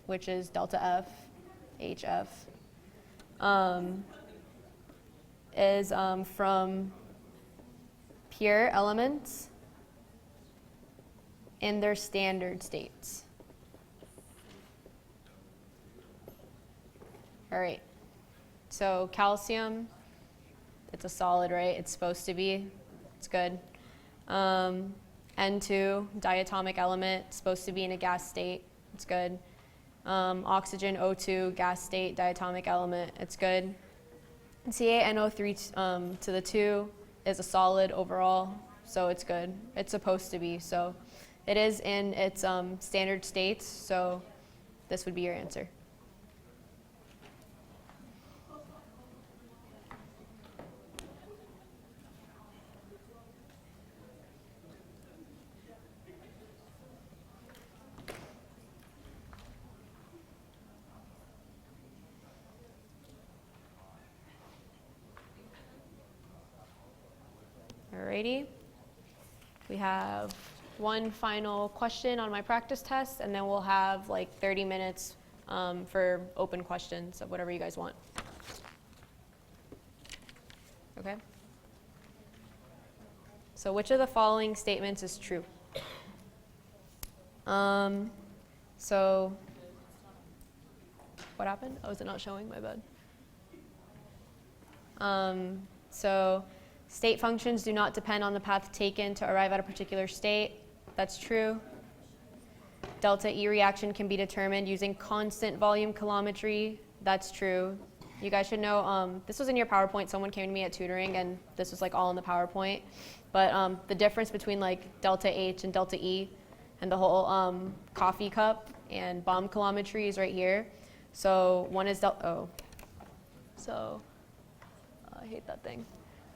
Speaker 1: which is delta F, HF. is from pure elements in their standard states. All right, so calcium, it's a solid, right? It's supposed to be, it's good. N2, diatomic element, supposed to be in a gas state, it's good. Oxygen, O2, gas state, diatomic element, it's good. CaNO3 to the 2 is a solid overall, so it's good. It's supposed to be, so it is in its standard states, so this would be your answer. Alrighty, we have one final question on my practice test, and then we'll have like 30 minutes for open questions of whatever you guys want. Okay? So which of the following statements is true? So what happened? Oh, is it not showing? My bad. So state functions do not depend on the path taken to arrive at a particular state. That's true. Delta E reaction can be determined using constant volume calorimetry. That's true. You guys should know, this was in your PowerPoint. Someone came to me at tutoring, and this was like all in the PowerPoint. But the difference between like delta H and delta E and the whole coffee cup and bomb calorimetry is right here. So one is I hate that thing.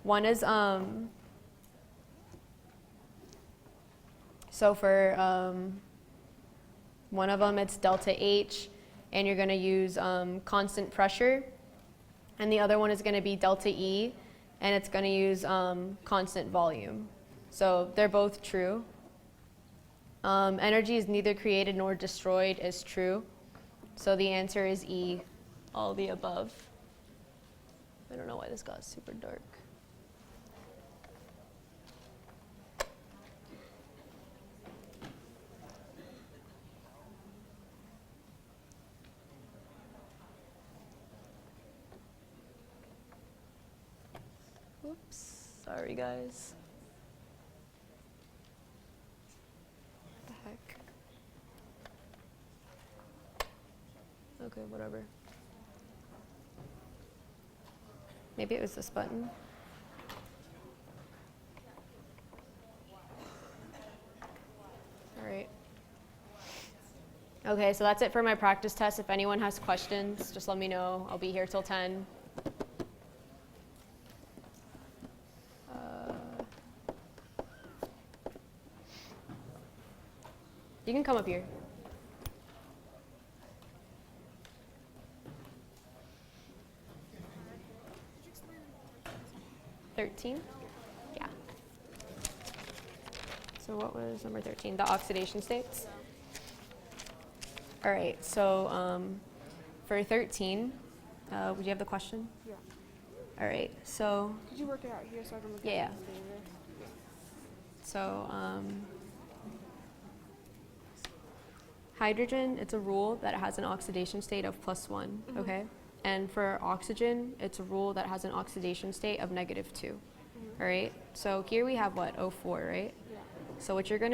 Speaker 1: One is, so for one of them it's delta H, and you're going to use constant pressure. And the other one is going to be delta E, and it's going to use constant volume. So they're both true. Energy is neither created nor destroyed is true. So the answer is E, all the above. I don't know why this got super dark. Oops, sorry guys. What the heck? Okay, whatever. Maybe it was this button. All right. Okay, so that's it for my practice test. If anyone has questions, just let me know. I'll be here till 10. You can come up here.
Speaker 2: Could you explain
Speaker 1: 13? Yeah. So what was number 13? The oxidation states? All right, so for 13, would you have the question?
Speaker 2: Yeah.
Speaker 1: All right, so,
Speaker 2: Could you work it out here so I can look
Speaker 1: Yeah,
Speaker 2: at
Speaker 1: yeah.
Speaker 2: it later?
Speaker 1: so hydrogen, it's a rule that it has an oxidation state of +1, okay? And for oxygen, it's a rule that has an oxidation state of -2, all right? So here we have what, O4, right?
Speaker 2: Yeah.
Speaker 1: So what you're gonna